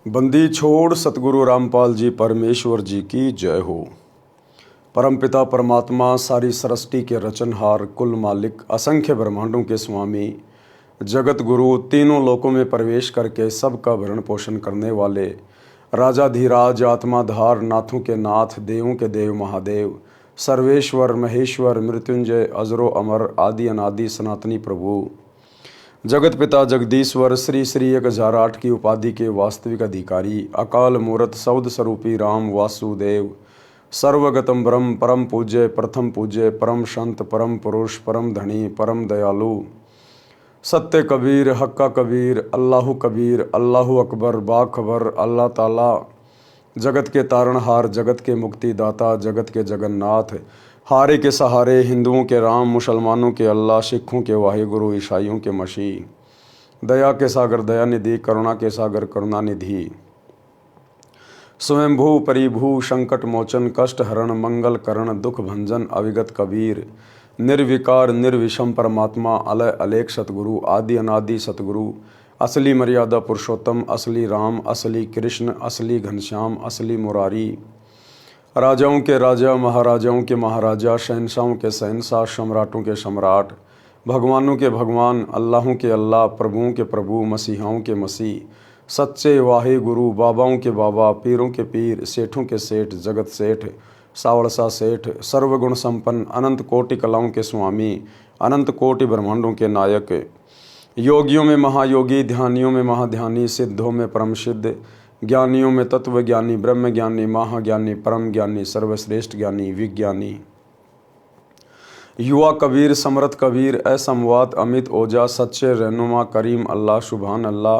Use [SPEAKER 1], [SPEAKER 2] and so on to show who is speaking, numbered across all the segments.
[SPEAKER 1] बंदी छोड़ सतगुरु रामपाल जी परमेश्वर जी की जय हो। परमपिता परमात्मा सारी सृष्टि के रचनहार, कुल मालिक, असंख्य ब्रह्मांडों के स्वामी, जगत गुरु, तीनों लोकों में प्रवेश करके सबका भरण पोषण करने वाले, राजाधिराज, आत्माधार, नाथों के नाथ, देवों के देव महादेव, सर्वेश्वर, महेश्वर, मृत्युंजय, अजरो अमर, आदि अनादि सनातनी प्रभु, जगत पिता जगदीश्वर, श्री श्री 1008 की उपाधि के वास्तविक अधिकारी, अकाल मूर्त सौद स्वरूपी राम वासुदेव, सर्वगतम ब्रह्म, परम पूज्य, प्रथम पूज्य, परम संत, परम पुरुष, परम धनी, परम दयालु, सत्य कबीर, हक्का कबीर, अल्लाहु अकबर, बाखबर, अल्लाह ताला, जगत के तारणहार, जगत के मुक्तिदाता, जगत के जगन्नाथ, हारे के सहारे, हिंदुओं के राम, मुसलमानों के अल्लाह, सिखों के वाहिगुरु, ईसाइयों के मसीह, दया के सागर दयानिधि, करुणा के सागर करुणानिधि, स्वयंभू परिभू, संकट मोचन, कष्ट हरण, मंगल करण, दुख भंजन, अविगत कबीर, निर्विकार निर्विषम परमात्मा, अलय अलेख सतगुरु, आदि अनादि सतगुरु, असली मर्यादा पुरुषोत्तम, असली राम, असली कृष्ण, असली घनश्याम, असली मुरारी, राजाओं के राजा, महाराजाओं के महाराजा, शहंशाहों के शहंशाह, सम्राटों के सम्राट, भगवानों के भगवान, अल्लाहों के अल्लाह, प्रभुओं के प्रभु, मसीहाओं के मसीह, सच्चे वाहे गुरु, बाबाओं के बाबा, पीरों के पीर, सेठों के सेठ, जगत सेठ, सावड़सा सेठ, सर्वगुण संपन्न, अनंत कोटि कलाओं के स्वामी, अनंत कोटि ब्रह्मांडों के नायक, योगियों में महायोगी, ध्यानियों में महाध्यानी, सिद्धों में परम सिद्ध, ज्ञानियों में तत्व ज्ञानी, ब्रह्म ज्ञानी, महाज्ञानी, परम ज्ञानी, सर्वश्रेष्ठ ज्ञानी, विज्ञानी, युवा कबीर, समरथ कबीर, असमवात, अमित ओजा, सच्चे रहनुमा, करीम अल्लाह, सुभान अल्लाह,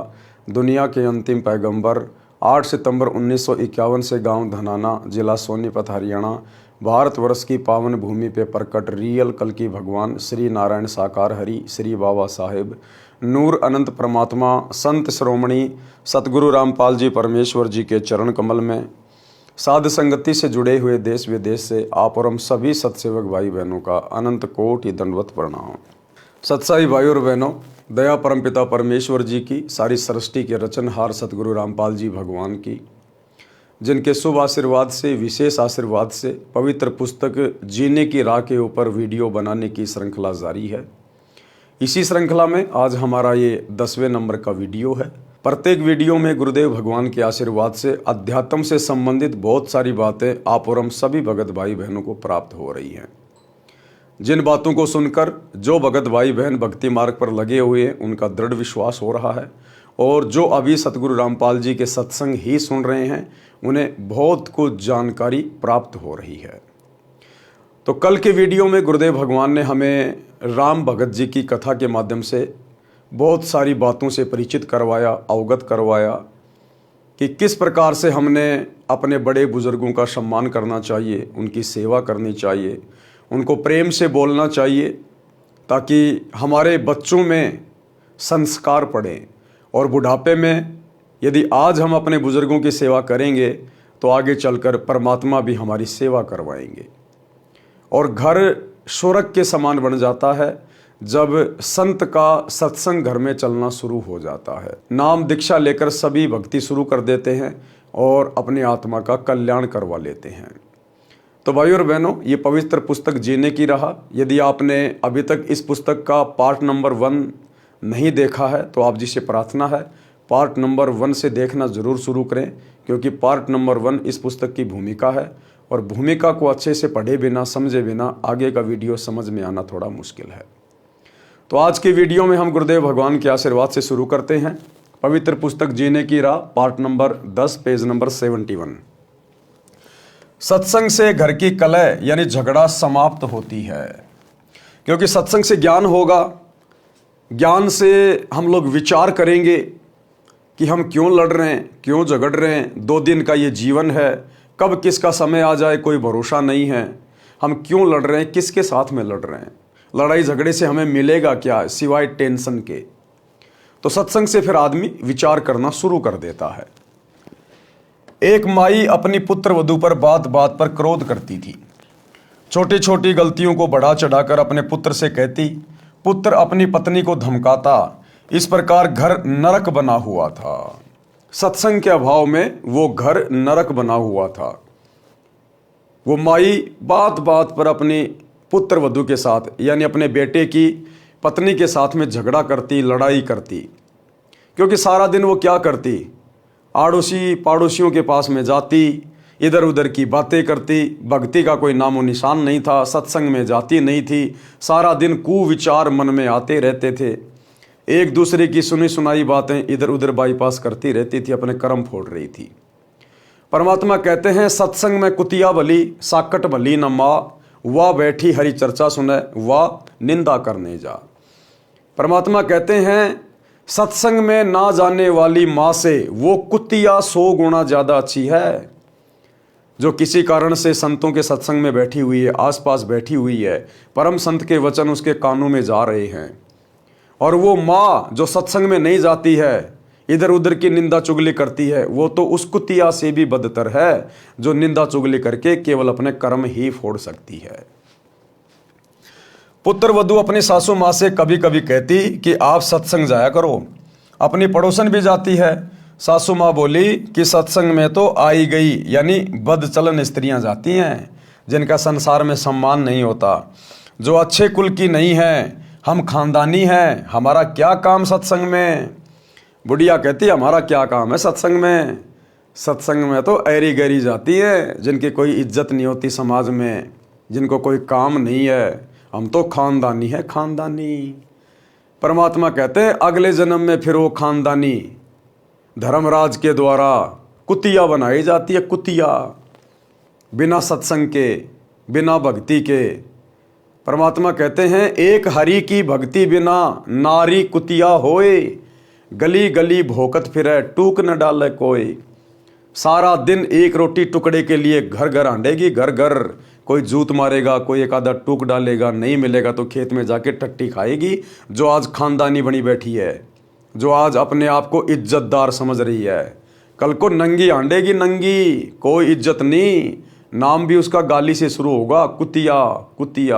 [SPEAKER 1] दुनिया के अंतिम पैगंबर, 8 सितंबर 1951 से गांव धनाना, जिला सोनीपत, हरियाणा, भारतवर्ष की पावन भूमि पे प्रकट रियल कल की भगवान श्री नारायण साकार हरि, श्री बाबा साहेब, नूर अनंत परमात्मा, संत श्रोमणी सतगुरु रामपाल जी परमेश्वर जी के चरण कमल में साध संगति से जुड़े हुए देश विदेश से आप और हम सभी सत्सेवक भाई बहनों का अनंत कोटि दंडवत प्रणाम। सत्साई भाई और बहनों, दया परमपिता परमेश्वर जी की, सारी सृष्टि के रचनहार सतगुरु रामपाल जी भगवान की, जिनके शुभ आशीर्वाद से, विशेष आशीर्वाद से पवित्र पुस्तक जीने की राह के ऊपर वीडियो बनाने की श्रृंखला जारी है। इसी श्रृंखला में आज हमारा ये 10वें नंबर का वीडियो है। प्रत्येक वीडियो में गुरुदेव भगवान के आशीर्वाद से अध्यात्म से संबंधित बहुत सारी बातें आप और हम सभी भगत भाई बहनों को प्राप्त हो रही हैं। जिन बातों को सुनकर जो भगत भाई बहन भक्ति मार्ग पर लगे हुए हैं उनका दृढ़ विश्वास हो रहा है, और जो अभी सतगुरु रामपाल जी के सत्संग ही सुन रहे हैं उन्हें बहुत कुछ जानकारी प्राप्त हो रही है। तो कल के वीडियो में गुरुदेव भगवान ने हमें राम भगत जी की कथा के माध्यम से बहुत सारी बातों से परिचित करवाया, अवगत करवाया कि किस प्रकार से हमने अपने बड़े बुजुर्गों का सम्मान करना चाहिए, उनकी सेवा करनी चाहिए, उनको प्रेम से बोलना चाहिए, ताकि हमारे बच्चों में संस्कार पड़े, और बुढ़ापे में यदि आज हम अपने बुजुर्गों की सेवा करेंगे तो आगे चलकर परमात्मा भी हमारी सेवा करवाएंगे। और घर स्वर्ग के समान बन जाता है जब संत का सत्संग घर में चलना शुरू हो जाता है। नाम दीक्षा लेकर सभी भक्ति शुरू कर देते हैं और अपनी आत्मा का कल्याण करवा लेते हैं। तो भाई और बहनों, ये पवित्र पुस्तक जीने की राह, यदि आपने अभी तक इस पुस्तक का पार्ट नंबर 1 नहीं देखा है तो आप जिसे प्रार्थना है पार्ट नंबर 1 से देखना ज़रूर शुरू करें, क्योंकि पार्ट नंबर 1 इस पुस्तक की भूमिका है, और भूमिका को अच्छे से पढ़े बिना, समझे बिना आगे का वीडियो समझ में आना थोड़ा मुश्किल है। तो आज की वीडियो में हम गुरुदेव भगवान के आशीर्वाद से शुरू करते हैं। पवित्र पुस्तक जीने की राह, पार्ट नंबर 10, पेज नंबर 71। सत्संग से घर की कलह यानी झगड़ा समाप्त होती है, क्योंकि सत्संग से ज्ञान होगा। ज्ञान से हम लोग विचार करेंगे कि हम क्यों लड़ रहे हैं, क्यों झगड़ रहे हैं। 2 दिन का ये जीवन है, कब किसका समय आ जाए कोई भरोसा नहीं है। हम क्यों लड़ रहे हैं, किसके साथ में लड़ रहे हैं, लड़ाई झगड़े से हमें मिलेगा क्या सिवाय टेंशन के। तो सत्संग से फिर आदमी विचार करना शुरू कर देता है। एक माई अपनी पुत्र वधू पर बात बात पर क्रोध करती थी। छोटी छोटी गलतियों को बढ़ा चढ़ाकर अपने पुत्र से कहती, पुत्र अपनी पत्नी को धमकाता। इस प्रकार घर नरक बना हुआ था। सत्संग के अभाव में वो घर नरक बना हुआ था। वो माई बात बात पर अपनी पुत्र वधू के साथ यानी अपने बेटे की पत्नी के साथ में झगड़ा करती, लड़ाई करती। क्योंकि सारा दिन वो क्या करती, आड़ोसी पड़ोसियों के पास में जाती, इधर उधर की बातें करती, भक्ति का कोई नामो निशान नहीं था, सत्संग में जाती नहीं थी, सारा दिन कुविचार मन में आते रहते थे, एक दूसरे की सुनी सुनाई बातें इधर उधर बाईपास करती रहती थी, अपने कर्म फोड़ रही थी। परमात्मा कहते हैं सत्संग में कुतिया भली साकट भली न माँ, वाह बैठी हरी चर्चा सुने वाह निंदा करने जा। परमात्मा कहते हैं सत्संग में ना जाने वाली माँ से वो कुतिया 100 गुना ज़्यादा अच्छी है, जो किसी कारण से संतों के सत्संग में बैठी हुई है, आसपास बैठी हुई है, परम संत के वचन उसके कानों में जा रहे हैं। और वो माँ जो सत्संग में नहीं जाती है, इधर उधर की निंदा चुगली करती है, वो तो उस कुतिया से भी बदतर है जो निंदा चुगली करके केवल अपने कर्म ही फोड़ सकती है। पुत्र वधू अपनी सासू माँ से कभी कभी कहती कि आप सत्संग जाया करो। अपनी पड़ोसन भी जाती है। सासू माँ बोली कि सत्संग में तो आई गई यानी बदचलन स्त्रियां जाती हैं, जिनका संसार में सम्मान नहीं होता, जो अच्छे कुल की नहीं है, हम खानदानी हैं, हमारा क्या काम सत्संग में। बुढ़िया कहती हमारा क्या काम है सत्संग में, सत्संग में तो ऐरी गैरी जाती है, जिनकी कोई इज्जत नहीं होती समाज में, जिनको कोई काम नहीं है, हम तो खानदानी है खानदानी। परमात्मा कहते हैं अगले जन्म में फिर वो खानदानी धर्मराज के द्वारा कुतिया बनाई जाती है, कुतिया, बिना सत्संग के, बिना भक्ति के। परमात्मा कहते हैं एक हरि की भक्ति बिना नारी कुतिया होए, गली गली भोकत फिरे टूक न डाले कोई। सारा दिन एक रोटी टुकड़े के लिए घर घर आंडेगी, घर घर, कोई जूत मारेगा, कोई एक आधा टूक डालेगा, नहीं मिलेगा तो खेत में जाके टट्टी खाएगी। जो आज खानदानी बनी बैठी है, जो आज अपने आप को इज्जतदार समझ रही है, कल को नंगी आंडेगी, नंगी, कोई इज्जत नहीं, नाम भी उसका गाली से शुरू होगा, कुतिया कुतिया।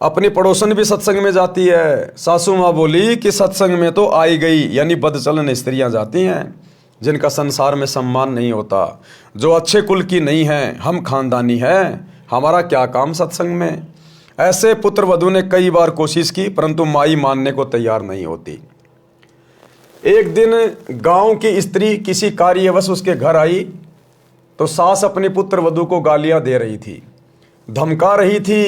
[SPEAKER 1] अपनी पड़ोसन भी सत्संग में जाती है। सासू माँ बोली कि सत्संग में तो आई गई यानी बदचलन स्त्रियां जाती हैं, जिनका संसार में सम्मान नहीं होता, जो अच्छे कुल की नहीं है, हम खानदानी हैं, हमारा क्या काम सत्संग में। ऐसे पुत्र वधू ने कई बार कोशिश की, परंतु माई मानने को तैयार नहीं होती। एक दिन गांव की स्त्री किसी कार्यवश उसके घर आई तो सास अपनी पुत्र वधू को गालियां दे रही थी, धमका रही थी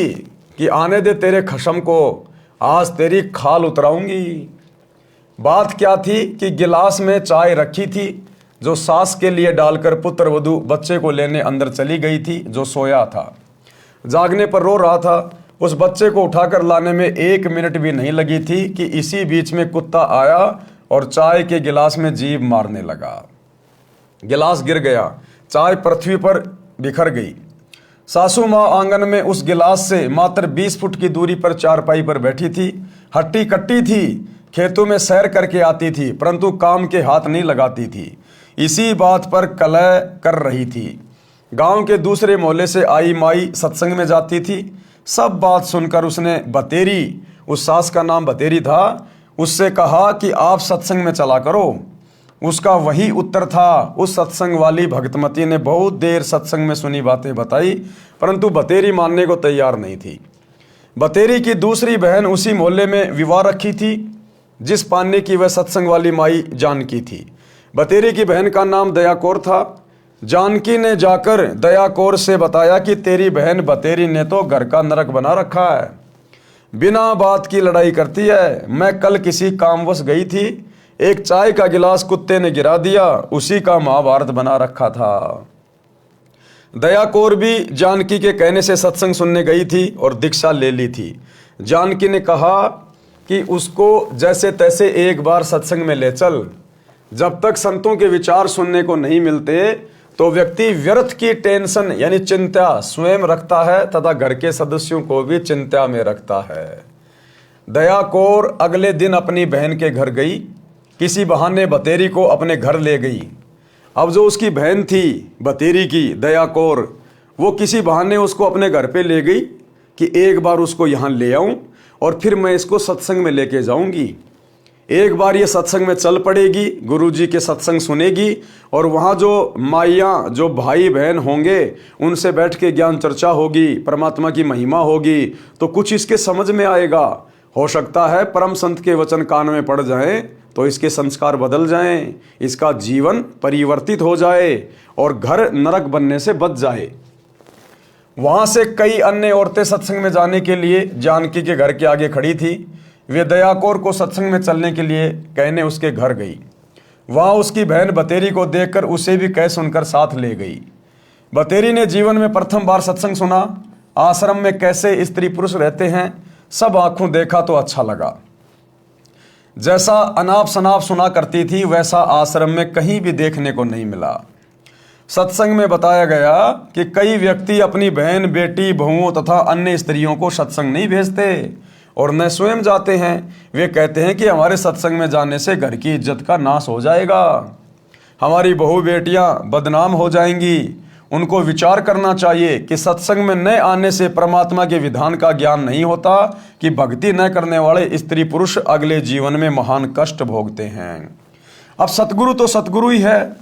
[SPEAKER 1] कि आने दे तेरे खशम को, आज तेरी खाल उतराऊंगी। बात क्या थी कि गिलास में चाय रखी थी, जो सास के लिए डालकर पुत्र वधू बच्चे को लेने अंदर चली गई थी, जो सोया था, जागने पर रो रहा था। उस बच्चे को उठाकर लाने में 1 मिनट भी नहीं लगी थी कि इसी बीच में कुत्ता आया और चाय के गिलास में जीभ मारने लगा। गिलास गिर गया, चाय पृथ्वी पर बिखर गई। सासू माँ आंगन में उस गिलास से मात्र 20 फुट की दूरी पर चारपाई पर बैठी थी, हट्टी कट्टी थी, खेतों में सैर करके आती थी, परंतु काम के हाथ नहीं लगाती थी, इसी बात पर कलह कर रही थी। गांव के दूसरे मोहल्ले से आई माई सत्संग में जाती थी। सब बात सुनकर उसने बतेरी, उस सास का नाम बतेरी था, उससे कहा कि आप सत्संग में चला करो। उसका वही उत्तर था। उस सत्संग वाली भक्तमती ने बहुत देर सत्संग में सुनी बातें बताई, परंतु बतेरी मानने को तैयार नहीं थी। बतेरी की दूसरी बहन उसी मोहल्ले में विवाह रखी थी, जिस पाने की वह सत्संग वाली माई जानकी थी। बतेरी की बहन का नाम दया कौर था। जानकी ने जाकर दया कौर से बताया कि तेरी बहन बतेरी ने तो घर का नरक बना रखा है, बिना बात की लड़ाई करती है। मैं कल किसी कामवश गई थी, एक चाय का गिलास कुत्ते ने गिरा दिया, उसी का महाभारत बना रखा था। दया कौर भी जानकी के कहने से सत्संग सुनने गई थी और दीक्षा ले ली थी। जानकी ने कहा कि उसको जैसे तैसे एक बार सत्संग में ले चल। जब तक संतों के विचार सुनने को नहीं मिलते तो व्यक्ति व्यर्थ की टेंशन यानी चिंता स्वयं रखता है तथा घर के सदस्यों को भी चिंता में रखता है। दया कौर अगले दिन अपनी बहन के घर गई, किसी बहाने बतेरी को अपने घर ले गई। अब जो उसकी बहन थी बतेरी की दया कौर, वो किसी बहाने उसको अपने घर पे ले गई कि एक बार उसको यहाँ ले आऊं और फिर मैं इसको सत्संग में लेके जाऊंगी। एक बार ये सत्संग में चल पड़ेगी, गुरु जी के सत्संग सुनेगी और वहाँ जो माइयाँ, जो भाई बहन होंगे, उनसे बैठ के ज्ञान चर्चा होगी, परमात्मा की महिमा होगी, तो कुछ इसके समझ में आएगा। हो सकता है परम संत के वचन कान में पड़ जाएं तो इसके संस्कार बदल जाएं, इसका जीवन परिवर्तित हो जाए और घर नरक बनने से बच जाए। वहाँ से कई अन्य औरतें सत्संग में जाने के लिए जानकी के घर के आगे खड़ी थी। वे दया कौर को सत्संग में चलने के लिए कहने उसके घर गई। वहाँ उसकी बहन बतेरी को देखकर उसे भी कह सुनकर साथ ले गई। बतेरी ने जीवन में प्रथम बार सत्संग सुना। आश्रम में कैसे स्त्री पुरुष रहते हैं सब आंखों देखा तो अच्छा लगा। जैसा अनाप शनाप सुना करती थी वैसा आश्रम में कहीं भी देखने को नहीं मिला। सत्संग में बताया गया कि कई व्यक्ति अपनी बहन, बेटी, बहुओं तथा अन्य स्त्रियों को सत्संग नहीं भेजते और न स्वयं जाते हैं। वे कहते हैं कि हमारे सत्संग में जाने से घर की इज्जत का नाश हो जाएगा, हमारी बहू बेटियां बदनाम हो जाएंगी। उनको विचार करना चाहिए कि सत्संग में न आने से परमात्मा के विधान का ज्ञान नहीं होता कि भक्ति न करने वाले स्त्री पुरुष अगले जीवन में महान कष्ट भोगते हैं। अब सतगुरु तो सतगुरु ही है।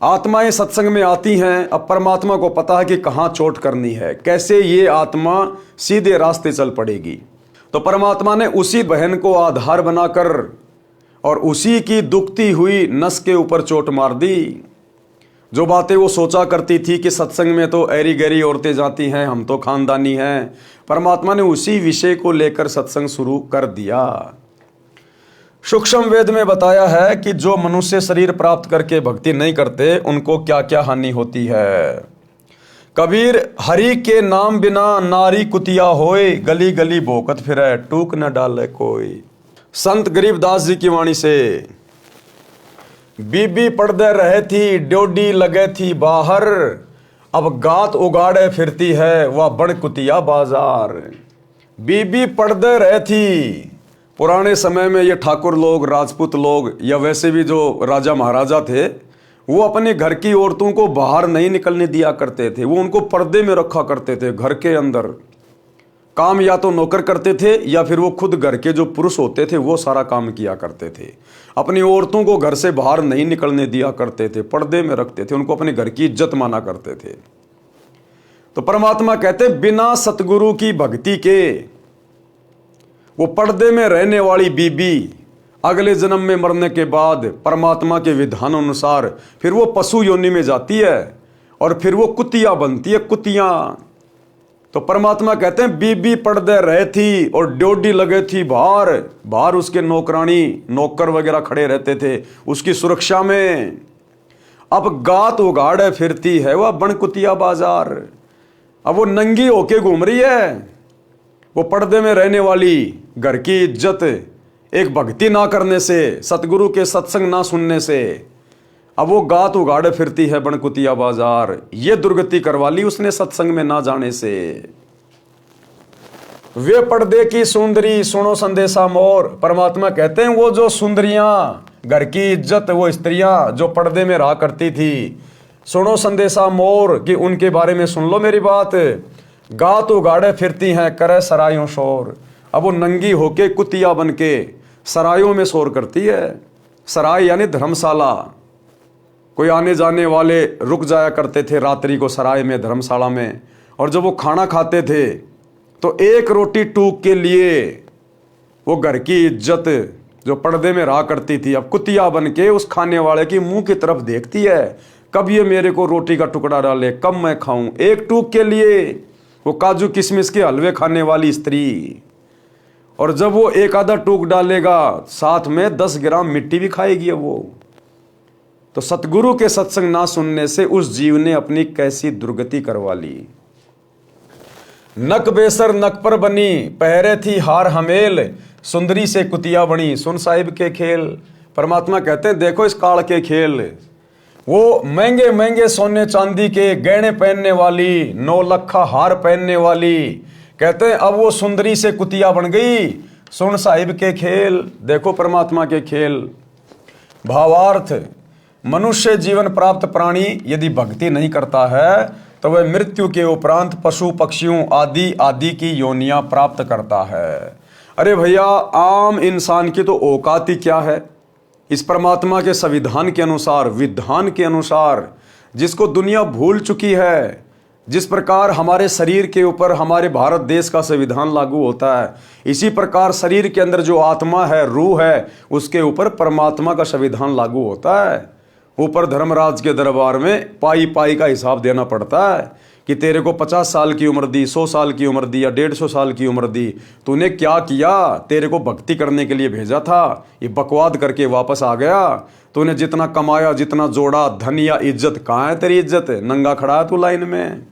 [SPEAKER 1] आत्माएं सत्संग में आती हैं। अब परमात्मा को पता है कि कहाँ चोट करनी है, कैसे ये आत्मा सीधे रास्ते चल पड़ेगी। तो परमात्मा ने उसी बहन को आधार बनाकर और उसी की दुखती हुई नस के ऊपर चोट मार दी। जो बातें वो सोचा करती थी कि सत्संग में तो ऐरी गैरी औरतें जाती हैं, हम तो खानदानी हैं, परमात्मा ने उसी विषय को लेकर सत्संग शुरू कर दिया। सूक्ष्म वेद में बताया है कि जो मनुष्य शरीर प्राप्त करके भक्ति नहीं करते उनको क्या क्या हानि होती है। कबीर हरि के नाम बिना नारी कुतिया होए, गली गली भोकत फिरे टूक न डाले कोई। संत गरीबदास जी की वाणी से, बीबी पर्दे रहे थी, ड्योडी लगे थी बाहर, अब गात उगाड़े फिरती है वह बड़ कुतिया बाजार। बीबी पर्दे रहे थी। पुराने समय में ये ठाकुर लोग, राजपूत लोग या वैसे भी जो राजा महाराजा थे, वो अपने घर की औरतों को बाहर नहीं निकलने दिया करते थे। वो उनको पर्दे में रखा करते थे। घर के अंदर काम या तो नौकर करते थे या फिर वो खुद घर के जो पुरुष होते थे वो सारा काम किया करते थे। अपनी औरतों को घर से बाहर नहीं निकलने दिया करते थे, पर्दे में रखते थे, उनको अपने घर की इज्जत माना करते थे। तो परमात्मा कहते बिना सतगुरु की भक्ति के वो पर्दे में रहने वाली बीबी अगले जन्म में मरने के बाद परमात्मा के विधान अनुसार फिर वो पशु योनि में जाती है और फिर वो कुतिया बनती है, कुतिया। तो परमात्मा कहते हैं बीबी पर्दे रहे थी और ड्योडी लगे थी बाहर। बाहर उसके नौकरानी, नौकर वगैरह खड़े रहते थे उसकी सुरक्षा में। अब गात उगाड़े फिरती है वह बन कुतिया बाजार। अब वो नंगी होके घूम रही है। वो पर्दे में रहने वाली घर की इज्जत एक भक्ति ना करने से, सतगुरु के सत्संग ना सुनने से, अब वो गात उगाड़े फिरती है बनकुतिया बाजार। ये दुर्गति करवा ली उसने सत्संग में ना जाने से। वे पर्दे की सुंदरी सुनो संदेशा मोर। परमात्मा कहते हैं वो जो सुंदरियां, घर की इज्जत, वो स्त्रियां जो पर्दे में रहा करती थी, सुनो संदेशा मोर कि उनके बारे में सुन लो मेरी बात। गात उगाड़े फिरती हैं करे सरायों शोर। अब वो नंगी होके कुतिया बन के सरायों में शोर करती है। सराय यानी धर्मशाला। कोई आने जाने वाले रुक जाया करते थे रात्रि को सराय में, धर्मशाला में, और जब वो खाना खाते थे तो एक रोटी टूक के लिए वो घर की इज्जत जो पर्दे में रहा करती थी अब कुतिया बन के उस खाने वाले की मुंह की तरफ देखती है, कब ये मेरे को रोटी का टुकड़ा डाले, कब मैं खाऊं। एक टूक के लिए वो काजू किशमिश के हलवे खाने वाली स्त्री, और जब वो एक आधा टूक डालेगा साथ में 10 ग्राम मिट्टी भी खाएगी वो। तो सतगुरु के सत्संग ना सुनने से उस जीव ने अपनी कैसी दुर्गति करवा ली। नक बेसर नक पर बनी, पहरे थी हार हमेल, सुंदरी से कुतिया बनी। सुन साहिब के खेल। परमात्मा कहते हैं देखो इस काल के खेल। वो महंगे महंगे सोने चांदी के गहने पहनने वाली, 9 लखा हार पहनने वाली, कहते हैं अब वो सुंदरी से कुतिया बन गई। सुन साहिब के खेल। देखो परमात्मा के खेल। भावार्थ, मनुष्य जीवन प्राप्त प्राणी यदि भक्ति नहीं करता है तो वह मृत्यु के उपरांत पशु पक्षियों आदि आदि की योनियां प्राप्त करता है। अरे भैया, आम इंसान की तो औकात ही क्या है। इस परमात्मा के संविधान के अनुसार, विधान के अनुसार, जिसको दुनिया भूल चुकी है, जिस प्रकार हमारे शरीर के ऊपर हमारे भारत देश का संविधान लागू होता है, इसी प्रकार शरीर के अंदर जो आत्मा है, रूह है, उसके ऊपर परमात्मा का संविधान लागू होता है। ऊपर धर्मराज के दरबार में पाई पाई का हिसाब देना पड़ता है कि तेरे को 50 साल की उम्र दी, 100 साल की उम्र दी या 150 साल की उम्र दी, तूने क्या किया? तेरे को भक्ति करने के लिए भेजा था, ये बकवाद करके वापस आ गया। तूने जितना कमाया, जितना जोड़ा, धन या इज्जत, कहाँ है तेरी इज्जत? नंगा खड़ा है तू लाइन में।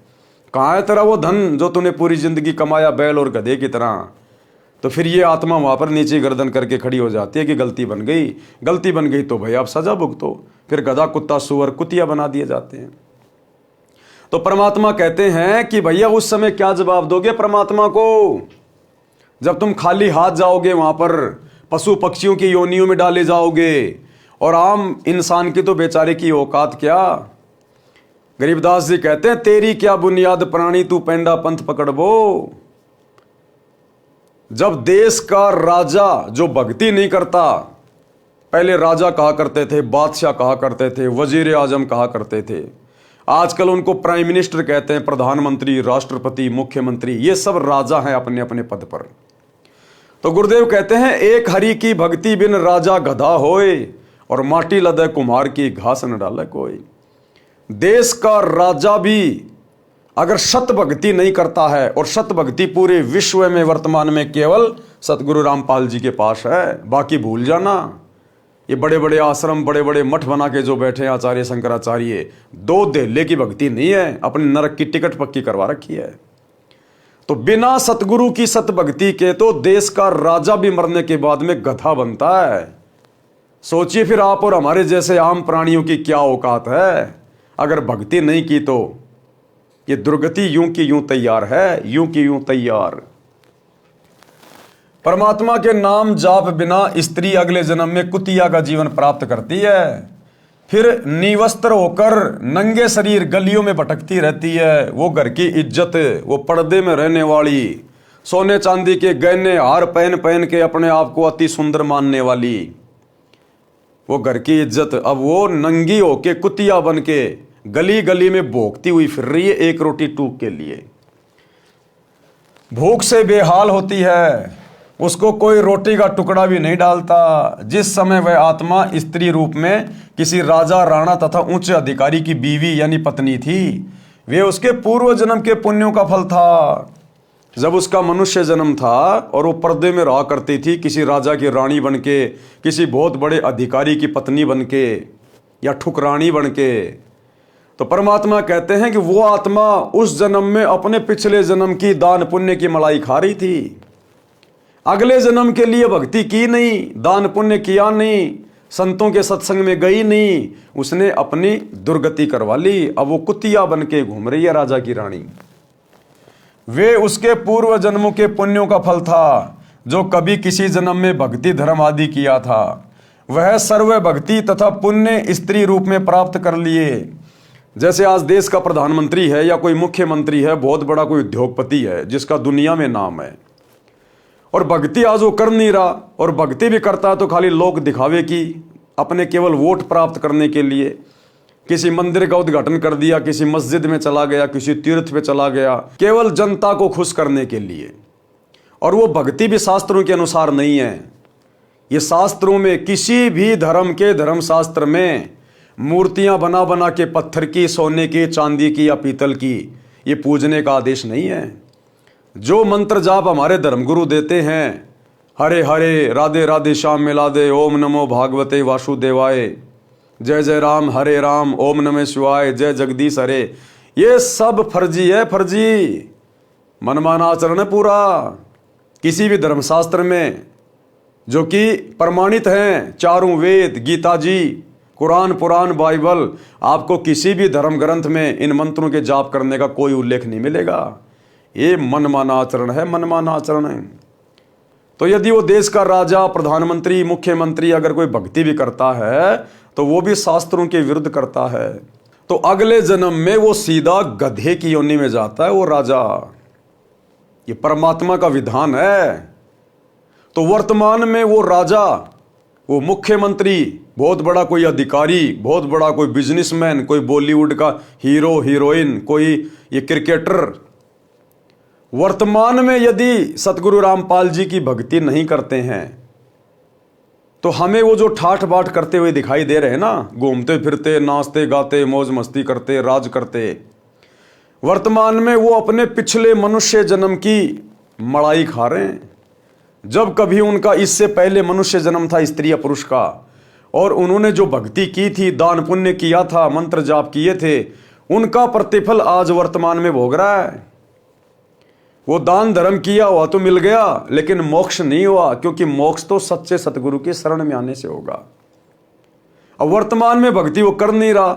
[SPEAKER 1] कहाँ है तेरा वो धन जो तूने पूरी जिंदगी कमाया बैल और गधे की तरह? तो फिर ये आत्मा वहां पर नीचे गर्दन करके खड़ी हो जाती है कि गलती बन गई। गलती बन गई तो भाई आप सजा भुगतो। फिर गधा, कुत्ता, सुअर, कुतिया बना दिए जाते हैं। तो परमात्मा कहते हैं कि भैया उस समय क्या जवाब दोगे परमात्मा को, जब तुम खाली हाथ जाओगे, वहां पर पशु पक्षियों की योनियों में डाले जाओगे, और आम इंसान की तो बेचारे की औकात क्या। गरीबदास जी कहते हैं, तेरी क्या बुनियाद प्राणी, तू पेंडा पंथ पकड़बो। जब देश का राजा जो भक्ति नहीं करता, पहले राजा कहा करते थे, बादशाह कहा करते थे, वजीर आजम कहा करते थे, आजकल उनको प्राइम मिनिस्टर कहते हैं, प्रधानमंत्री, राष्ट्रपति, मुख्यमंत्री, ये सब राजा हैं अपने अपने पद पर। तो गुरुदेव कहते हैं, एक हरि की भक्ति बिन राजा गधा होए, और माटी लदे कुम्हार की घास न डाले कोई। देश का राजा भी अगर सत भक्ति नहीं करता है, और सत भक्ति पूरे विश्व में वर्तमान में केवल सतगुरु रामपाल जी के पास है, बाकी भूल जाना। ये बड़े बड़े आश्रम, बड़े बड़े मठ बना के जो बैठे हैं आचार्य शंकराचार्य, दो देहले की भक्ति नहीं है, अपने नरक की टिकट पक्की करवा रखी है। तो बिना सतगुरु की सत भक्ति के तो देश का राजा भी मरने के बाद में गधा बनता है। सोचिए फिर आप और हमारे जैसे आम प्राणियों की क्या औकात है। अगर भक्ति नहीं की तो ये दुर्गति यूं की यूं तैयार है, यूं की यूं तैयार। परमात्मा के नाम जाप बिना स्त्री अगले जन्म में कुतिया का जीवन प्राप्त करती है, फिर निवस्त्र होकर नंगे शरीर गलियों में भटकती रहती है। वो घर की इज्जत, वो पर्दे में रहने वाली, सोने चांदी के गहने हार पहन पहन के अपने आप को अति सुंदर मानने वाली, वो घर की इज्जत अब वो नंगी होके कुतिया बन के गली गली में भोंकती हुई फिर रही है एक रोटी टूक के लिए। भूख से बेहाल होती है, उसको कोई रोटी का टुकड़ा भी नहीं डालता। जिस समय वह आत्मा स्त्री रूप में किसी राजा, राणा तथा उच्च अधिकारी की बीवी यानी पत्नी थी, वे उसके पूर्व जन्म के पुण्यों का फल था। जब उसका मनुष्य जन्म था और वो पर्दे में रहा करती थी, किसी राजा की रानी बन के, किसी बहुत बड़े अधिकारी की पत्नी बन के, या ठुकरानी बन के, तो परमात्मा कहते हैं कि वो आत्मा उस जन्म में अपने पिछले जन्म की दान पुण्य की मलाई खा रही थी। अगले जन्म के लिए भक्ति की नहीं, दान पुण्य किया नहीं, संतों के सत्संग में गई नहीं, उसने अपनी दुर्गति करवा ली। अब वो कुतिया बन के घूम रही है राजा की रानी। वे उसके पूर्व जन्मों के पुण्यों का फल था, जो कभी किसी जन्म में भक्ति धर्म आदि किया था, वह सर्व भक्ति तथा पुण्य स्त्री रूप में प्राप्त कर लिए। जैसे आज देश का प्रधानमंत्री है या कोई मुख्यमंत्री है, बहुत बड़ा कोई उद्योगपति है जिसका दुनिया में नाम है, और भक्ति आज वो कर नहीं रहा, और भक्ति भी करता है तो खाली लोक दिखावे की, अपने केवल वोट प्राप्त करने के लिए। किसी मंदिर का उद्घाटन कर दिया, किसी मस्जिद में चला गया, किसी तीर्थ पे चला गया, केवल जनता को खुश करने के लिए। और वो भक्ति भी शास्त्रों के अनुसार नहीं है। ये शास्त्रों में, किसी भी धर्म के धर्म शास्त्र में मूर्तियां बना बना के पत्थर की, सोने की, चांदी की या पीतल की, ये पूजने का आदेश नहीं है। जो मंत्र जाप हमारे धर्मगुरु देते हैं, हरे हरे, राधे राधे, श्याम मिलादे, ओम नमो भागवते वासुदेवाय, जय जय राम, हरे राम, ओम नमः शिवाय, जय जगदीश हरे, ये सब फर्जी है, फर्जी मनमाना आचरण है पूरा। किसी भी धर्मशास्त्र में जो कि प्रमाणित हैं, चारों वेद, गीता जी, कुरान, पुराण, बाइबल, आपको किसी भी धर्म ग्रंथ में इन मंत्रों के जाप करने का कोई उल्लेख नहीं मिलेगा। ये मनमाना आचरण है, मनमाना आचरण है। तो यदि वो देश का राजा, प्रधानमंत्री, मुख्यमंत्री अगर कोई भक्ति भी करता है तो वो भी शास्त्रों के विरुद्ध करता है, तो अगले जन्म में वो सीधा गधे की योनि में जाता है वो राजा। ये परमात्मा का विधान है। तो वर्तमान में वो राजा, वो मुख्यमंत्री, बहुत बड़ा कोई अधिकारी, बहुत बड़ा कोई बिजनेसमैन, कोई बॉलीवुड का हीरो हीरोइन, कोई ये क्रिकेटर, वर्तमान में यदि सतगुरु रामपाल जी की भक्ति नहीं करते हैं तो हमें वो जो ठाठ बाट करते हुए दिखाई दे रहे हैं ना, घूमते फिरते, नाचते गाते, मौज मस्ती करते, राज करते, वर्तमान में वो अपने पिछले मनुष्य जन्म की मड़ाई खा रहे हैं। जब कभी उनका इससे पहले मनुष्य जन्म था स्त्री या पुरुष का, और उन्होंने जो भक्ति की थी, दान पुण्य किया था, मंत्र जाप किए थे, उनका प्रतिफल आज वर्तमान में भोग रहा है। वो दान धर्म किया हुआ तो मिल गया, लेकिन मोक्ष नहीं हुआ, क्योंकि मोक्ष तो सच्चे सतगुरु के शरण में आने से होगा। अब वर्तमान में भक्ति वो कर नहीं रहा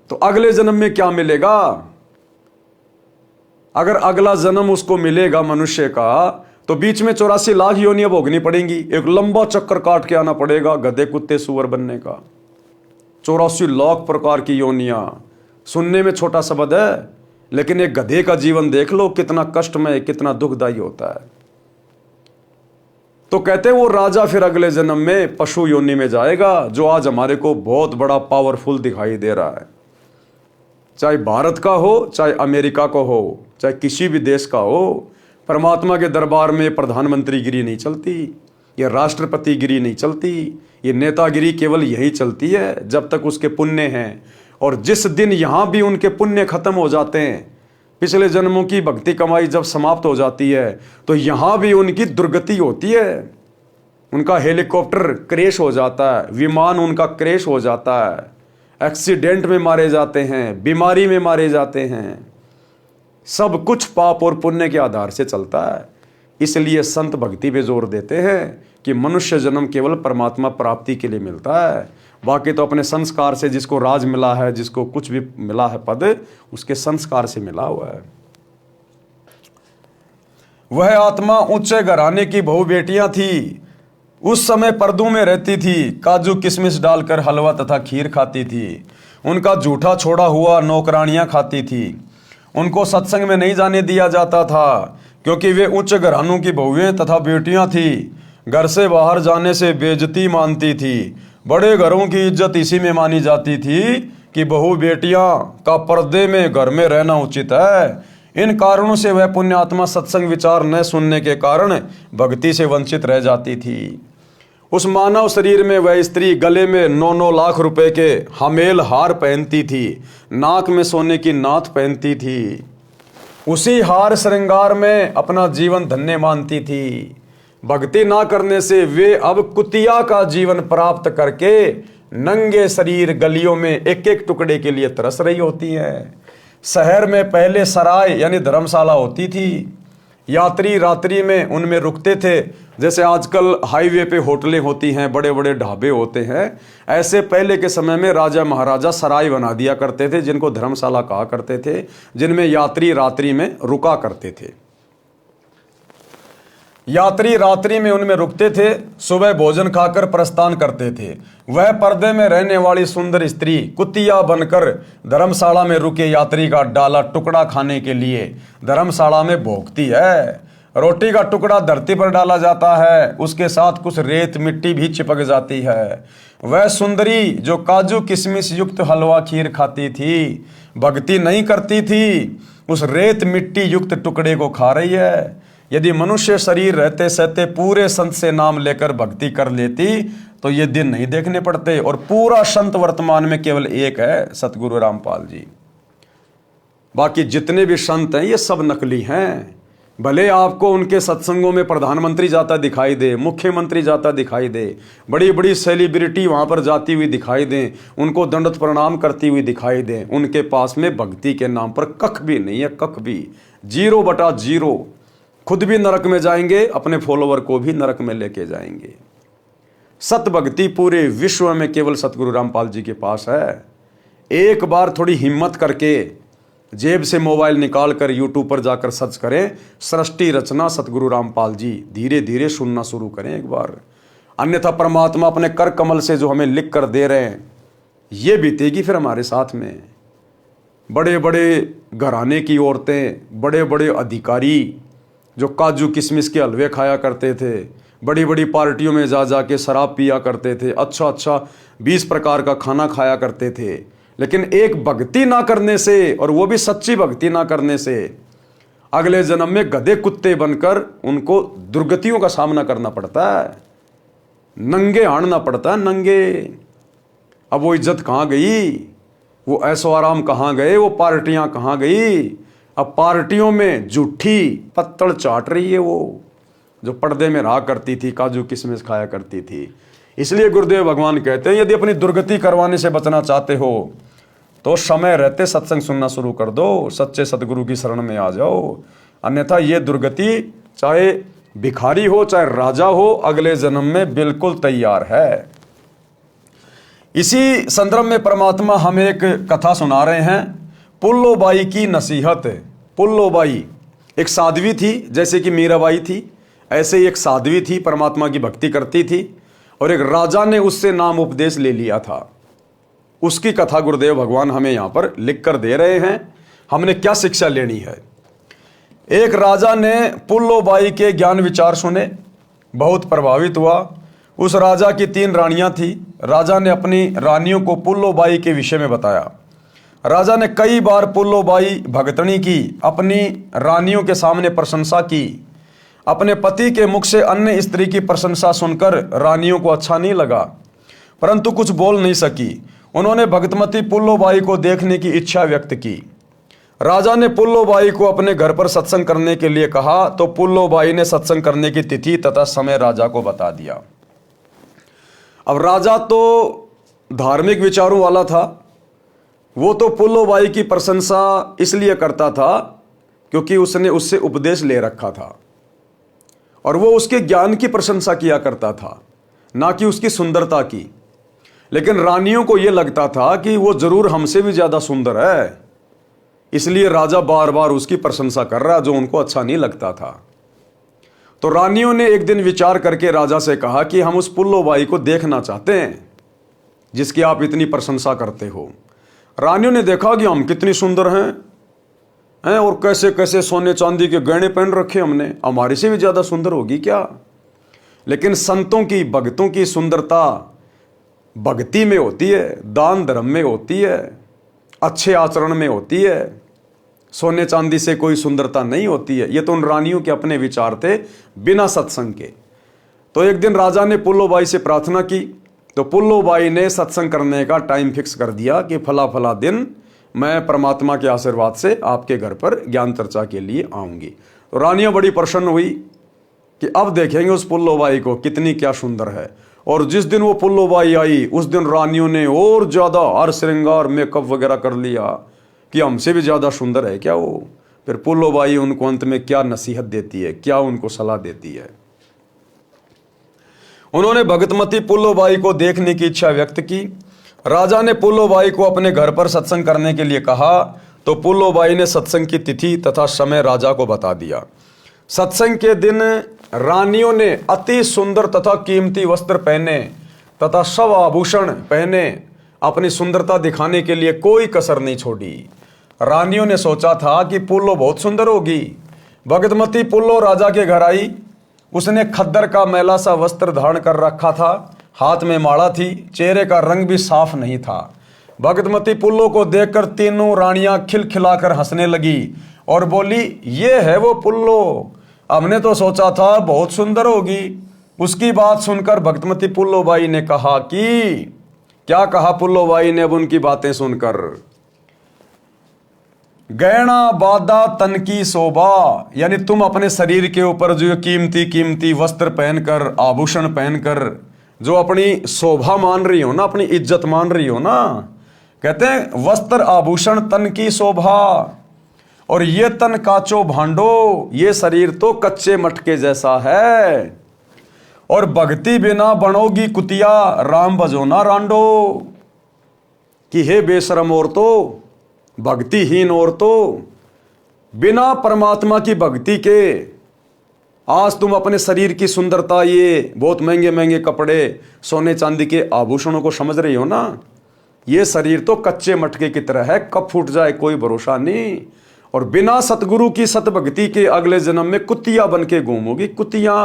[SPEAKER 1] तो अगले जन्म में क्या मिलेगा? अगर अगला जन्म उसको मिलेगा मनुष्य का, तो बीच में 84 लाख योनियां भोगनी पड़ेंगी। एक लंबा चक्कर काट के आना पड़ेगा गधे कुत्ते सुअर बनने का। 84 लाख प्रकार की योनियां, सुनने में छोटा शब्द है, लेकिन एक गधे का जीवन देख लो, कितना कष्टमय, कितना दुखदायी होता है। तो कहते वो राजा फिर अगले जन्म में पशु योनि में जाएगा, जो आज हमारे को बहुत बड़ा पावरफुल दिखाई दे रहा है। चाहे भारत का हो, चाहे अमेरिका का हो, चाहे किसी भी देश का हो, परमात्मा के दरबार में प्रधानमंत्रीगिरी नहीं चलती, ये राष्ट्रपतिगिरी नहीं चलती, ये नेतागिरी केवल यही चलती है जब तक उसके पुण्य हैं। और जिस दिन यहाँ भी उनके पुण्य खत्म हो जाते हैं, पिछले जन्मों की भक्ति कमाई जब समाप्त हो जाती है, तो यहाँ भी उनकी दुर्गति होती है। उनका हेलीकॉप्टर क्रैश हो जाता है, विमान उनका क्रैश हो जाता है, एक्सीडेंट में मारे जाते हैं, बीमारी में मारे जाते हैं। सब कुछ पाप और पुण्य के आधार से चलता है। इसलिए संत भक्ति पे जोर देते हैं कि मनुष्य जन्म केवल परमात्मा प्राप्ति के लिए मिलता है। बाकी तो अपने संस्कार से, जिसको राज मिला है, जिसको कुछ भी मिला है पद, उसके संस्कार से मिला हुआ है। वह आत्मा ऊंचे घराने की बहु बेटियां थी। उस समय पर्दों में रहती थी, काजू किशमिश डालकर हलवा तथा खीर खाती थी। उनका जूठा छोड़ा हुआ नौकरानियां खाती थी। उनको सत्संग में नहीं जाने दिया जाता था, क्योंकि वे उच्च घरानों की बहुएं तथा बेटियां थी। घर से बाहर जाने से बेइज्जती मानती थी। बड़े घरों की इज्जत इसी में मानी जाती थी कि बहू बेटियां का पर्दे में घर में रहना उचित है। इन कारणों से वह पुण्यात्मा सत्संग विचार न सुनने के कारण भक्ति से वंचित रह जाती थी। उस मानव शरीर में वह स्त्री गले में 9-9 लाख रुपए के हमेल हार पहनती थी, नाक में सोने की नाथ पहनती थी। उसी हार श्रृंगार में अपना जीवन धन्य मानती थी। भक्ति ना करने से वे अब कुतिया का जीवन प्राप्त करके नंगे शरीर गलियों में एक एक टुकड़े के लिए तरस रही होती हैं। शहर में पहले सराय यानी धर्मशाला होती थी। यात्री रात्रि में उनमें रुकते थे। जैसे आजकल हाईवे पे होटलें होती हैं, बड़े बड़े ढाबे होते हैं, ऐसे पहले के समय में राजा महाराजा सराय बना दिया करते थे, जिनको धर्मशाला कहा करते थे, जिनमें यात्री रात्रि में रुका करते थे। यात्री रात्रि में उनमें रुकते थे, सुबह भोजन खाकर प्रस्थान करते थे। वह पर्दे में रहने वाली सुंदर स्त्री कुतिया बनकर धर्मशाला में रुके यात्री का डाला टुकड़ा खाने के लिए धर्मशाला में भोगती है। रोटी का टुकड़ा धरती पर डाला जाता है, उसके साथ कुछ रेत मिट्टी भी चिपक जाती है। वह सुंदरी जो काजू किशमिश युक्त हलवा खीर खाती थी, भक्ति नहीं करती थी, उस रेत मिट्टी युक्त टुकड़े को खा रही है। यदि मनुष्य शरीर रहते सहते पूरे संत से नाम लेकर भक्ति कर लेती तो ये दिन नहीं देखने पड़ते। और पूरा संत वर्तमान में केवल एक है, सतगुरु रामपाल जी। बाकी जितने भी संत हैं ये सब नकली हैं। भले आपको उनके सत्संगों में प्रधानमंत्री जाता दिखाई दे, मुख्यमंत्री जाता दिखाई दे, बड़ी बड़ी सेलिब्रिटी वहाँ पर जाती हुई दिखाई दें, उनको दंडवत प्रणाम करती हुई दिखाई दें, उनके पास में भक्ति के नाम पर कख भी नहीं है, कख भी 0/0। खुद भी नरक में जाएंगे, अपने फॉलोवर को भी नरक में लेके जाएंगे। सत भक्ति पूरे विश्व में केवल सतगुरु रामपाल जी के पास है। एक बार थोड़ी हिम्मत करके जेब से मोबाइल निकाल कर यूट्यूब पर जाकर सर्च करें, सृष्टि रचना सतगुरु रामपाल जी, धीरे धीरे सुनना शुरू करें एक बार। अन्यथा परमात्मा अपने कर कमल से जो हमें लिख कर दे रहे हैं, ये बीतेगी फिर हमारे साथ में। बड़े बड़े घराने की औरतें, बड़े बड़े अधिकारी, जो काजू किशमिश के हलवे खाया करते थे, बड़ी बड़ी पार्टियों में जा जा के शराब पिया करते थे, अच्छा अच्छा 20 प्रकार का खाना खाया करते थे, लेकिन एक भक्ति ना करने से, और वो भी सच्ची भक्ति ना करने से, अगले जन्म में गधे कुत्ते बनकर उनको दुर्गतियों का सामना करना पड़ता है, नंगे हारना पड़ता है, नंगे। अब वो इज्जत कहाँ गई, वो ऐशो आराम कहाँ गए, वो पार्टियां कहाँ गई। अब पार्टियों में झूठी पत्तड़ चाट रही है वो, जो पर्दे में रहा करती थी, काजू किशमिश खाया करती थी। इसलिए गुरुदेव भगवान कहते हैं, यदि अपनी दुर्गति करवाने से बचना चाहते हो तो समय रहते सत्संग सुनना शुरू कर दो, सच्चे सदगुरु की शरण में आ जाओ, अन्यथा ये दुर्गति चाहे भिखारी हो चाहे राजा हो, अगले जन्म में बिल्कुल तैयार है। इसी संदर्भ में परमात्मा हमें एक कथा सुना रहे हैं, पुल्लोबाई की नसीहत। पुल्लोबाई एक साध्वी थी, जैसे कि मीराबाई थी, ऐसे ही एक साध्वी थी, परमात्मा की भक्ति करती थी, और एक राजा ने उससे नाम उपदेश ले लिया था। उसकी कथा गुरुदेव भगवान हमें यहाँ पर लिख कर दे रहे हैं। हमने क्या शिक्षा लेनी है। एक राजा ने पुल्लोबाई के ज्ञान विचार सुने, बहुत प्रभावित हुआ। उस राजा की 3 रानियां थी। राजा ने अपनी रानियों को पुल्लोबाई के विषय में बताया। राजा ने कई बार पुल्लोबाई भगतनी की, अपनी रानियों के सामने प्रशंसा की। अपने पति के मुख से अन्य स्त्री की प्रशंसा सुनकर रानियों को अच्छा नहीं लगा, परंतु कुछ बोल नहीं सकी। उन्होंने भगतमती पुल्लोबाई को देखने की इच्छा व्यक्त की। राजा ने पुल्लोबाई को अपने घर पर सत्संग करने के लिए कहा, तो पुल्लोबाई ने सत्संग करने की तिथि तथा समय राजा को बता दिया। अब राजा तो धार्मिक विचारों वाला था, वो तो पुल्लोबाई की प्रशंसा इसलिए करता था क्योंकि उसने उससे उपदेश ले रखा था, और वो उसके ज्ञान की प्रशंसा किया करता था, ना कि उसकी सुंदरता की। लेकिन रानियों को यह लगता था कि वो जरूर हमसे भी ज्यादा सुंदर है, इसलिए राजा बार बार उसकी प्रशंसा कर रहा, जो उनको अच्छा नहीं लगता था। तो रानियों ने एक दिन विचार करके राजा से कहा कि हम उस पुल्लोबाई को देखना चाहते हैं जिसकी आप इतनी प्रशंसा करते हो। रानियों ने देखा कि हम कितनी सुंदर हैं और कैसे कैसे सोने चांदी के गहने पहन रखे हमने, हमारे से भी ज्यादा सुंदर होगी क्या। लेकिन संतों की, भक्तों की सुंदरता भक्ति में होती है, दान धर्म में होती है, अच्छे आचरण में होती है, सोने चांदी से कोई सुंदरता नहीं होती है। ये तो उन रानियों के अपने विचार थे, बिना सत्संग के। तो एक दिन राजा ने पुल्लोबाई से प्रार्थना की, तो पुल्लोबाई ने सत्संग करने का टाइम फिक्स कर दिया कि फला फला दिन मैं परमात्मा के आशीर्वाद से आपके घर पर ज्ञान चर्चा के लिए आऊंगी। तो रानियां बड़ी प्रसन्न हुई कि अब देखेंगे उस पुल्लोबाई को कितनी क्या सुंदर है। और जिस दिन वो पुल्लोबाई आई, उस दिन रानियों ने और ज्यादा हर श्रृंगार मेकअप वगैरह कर लिया कि हमसे भी ज्यादा सुंदर है क्या वो। फिर पुल्लोबाई उनको अंत में क्या नसीहत देती है, क्या उनको सलाह देती है। उन्होंने भगतमती पुल्लोबाई को देखने की इच्छा व्यक्त की। राजा ने पुल्लोबाई को अपने घर पर सत्संग करने के लिए कहा, तो पुल्लोबाई ने सत्संग की तिथि तथा समय राजा को बता दिया। सत्संग के दिन रानियों ने अति सुंदर तथा कीमती वस्त्र पहने तथा सब आभूषण पहने, अपनी सुंदरता दिखाने के लिए कोई कसर नहीं छोड़ी। रानियों ने सोचा था कि पुल्लो बहुत सुंदर होगी। भगतमती पुल्लो राजा के घर आई। उसने खद्दर का मैला सा वस्त्र धारण कर रखा था, हाथ में माला थी, चेहरे का रंग भी साफ नहीं था। भगतमती पुल्लो को देखकर तीनों रानियां खिलखिलाकर हंसने लगी और बोली, ये है वो पुल्लो, हमने तो सोचा था बहुत सुंदर होगी। उसकी बात सुनकर भगतमती पुल्लोबाई ने कहा कि क्या कहा पुल्लोबाई ने अब उनकी बातें सुनकर, गहना बादा तन की शोभा, यानी तुम अपने शरीर के ऊपर जो कीमती कीमती वस्त्र पहनकर, आभूषण पहनकर जो अपनी शोभा मान रही हो ना, अपनी इज्जत मान रही हो ना, कहते हैं वस्त्र आभूषण तन की शोभा, और ये तन काचो भांडो, ये शरीर तो कच्चे मटके जैसा है, और भक्ति बिना बनोगी कुतिया, राम भजो ना रांडो। कि हे बेशरम औरतों, भक्तिहीन औरतों, बिना परमात्मा की भक्ति के आज तुम अपने शरीर की सुंदरता, ये बहुत महंगे महंगे कपड़े, सोने चांदी के आभूषणों को समझ रही हो ना, ये शरीर तो कच्चे मटके की तरह है, कब फूट जाए कोई भरोसा नहीं। और बिना सतगुरु की सतभक्ति के अगले जन्म में कुतिया बन के घूमोगी। कुतिया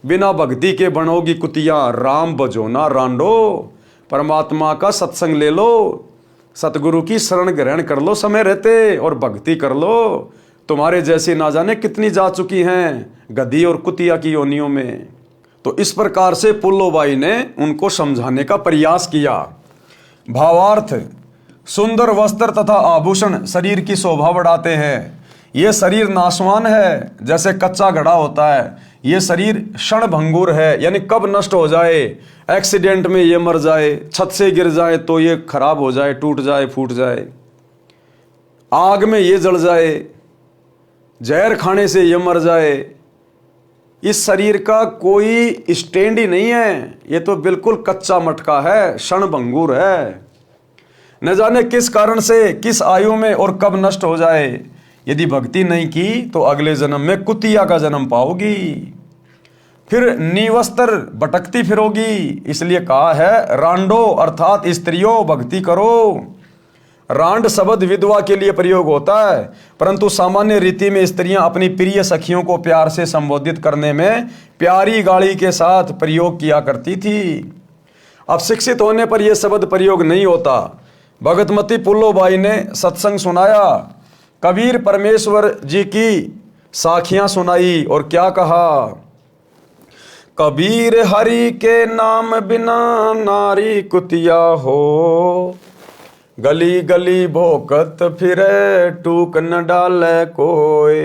[SPEAKER 1] बिना भक्ति के बनोगी कुतिया। राम बजोना रांडो, परमात्मा का सत्संग ले लो, सतगुरु की शरण ग्रहण कर लो समय रहते और भक्ति कर लो। तुम्हारे जैसे ना जाने कितनी जा चुकी हैं गधी और कुतिया की योनियों में। तो इस प्रकार से पुल्लोबाई ने उनको समझाने का प्रयास किया। भावार्थ, सुंदर वस्त्र तथा आभूषण शरीर की शोभा बढ़ाते हैं। ये शरीर नाशवान है, जैसे कच्चा घड़ा होता है। ये शरीर क्षण भंगुर है, यानी कब नष्ट हो जाए, एक्सीडेंट में ये मर जाए, छत से गिर जाए तो ये खराब हो जाए, टूट जाए, फूट जाए, आग में ये जल जाए, जहर खाने से ये मर जाए। इस शरीर का कोई स्टैंड ही नहीं है, ये तो बिल्कुल कच्चा मटका है, क्षण भंगुर है। न जाने किस कारण से, किस आयु में और कब नष्ट हो जाए। यदि भक्ति नहीं की तो अगले जन्म में कुतिया का जन्म पाओगी, फिर निवस्त्र भटकती फिरोगी। इसलिए कहा है रांडो, अर्थात स्त्रियों भक्ति करो। रांड शब्द विधवा के लिए प्रयोग होता है, परंतु सामान्य रीति में स्त्रियां अपनी प्रिय सखियों को प्यार से संबोधित करने में प्यारी गाली के साथ प्रयोग किया करती थी। अब शिक्षित होने पर यह शब्द प्रयोग नहीं होता। भगतमती पुल्लोबाई ने सत्संग सुनाया, कबीर परमेश्वर जी की साखियां सुनाई और क्या कहा, कबीर हरि के नाम बिना नारी कुतिया हो, गली गली भोकत फिरे टूक न डाले कोय।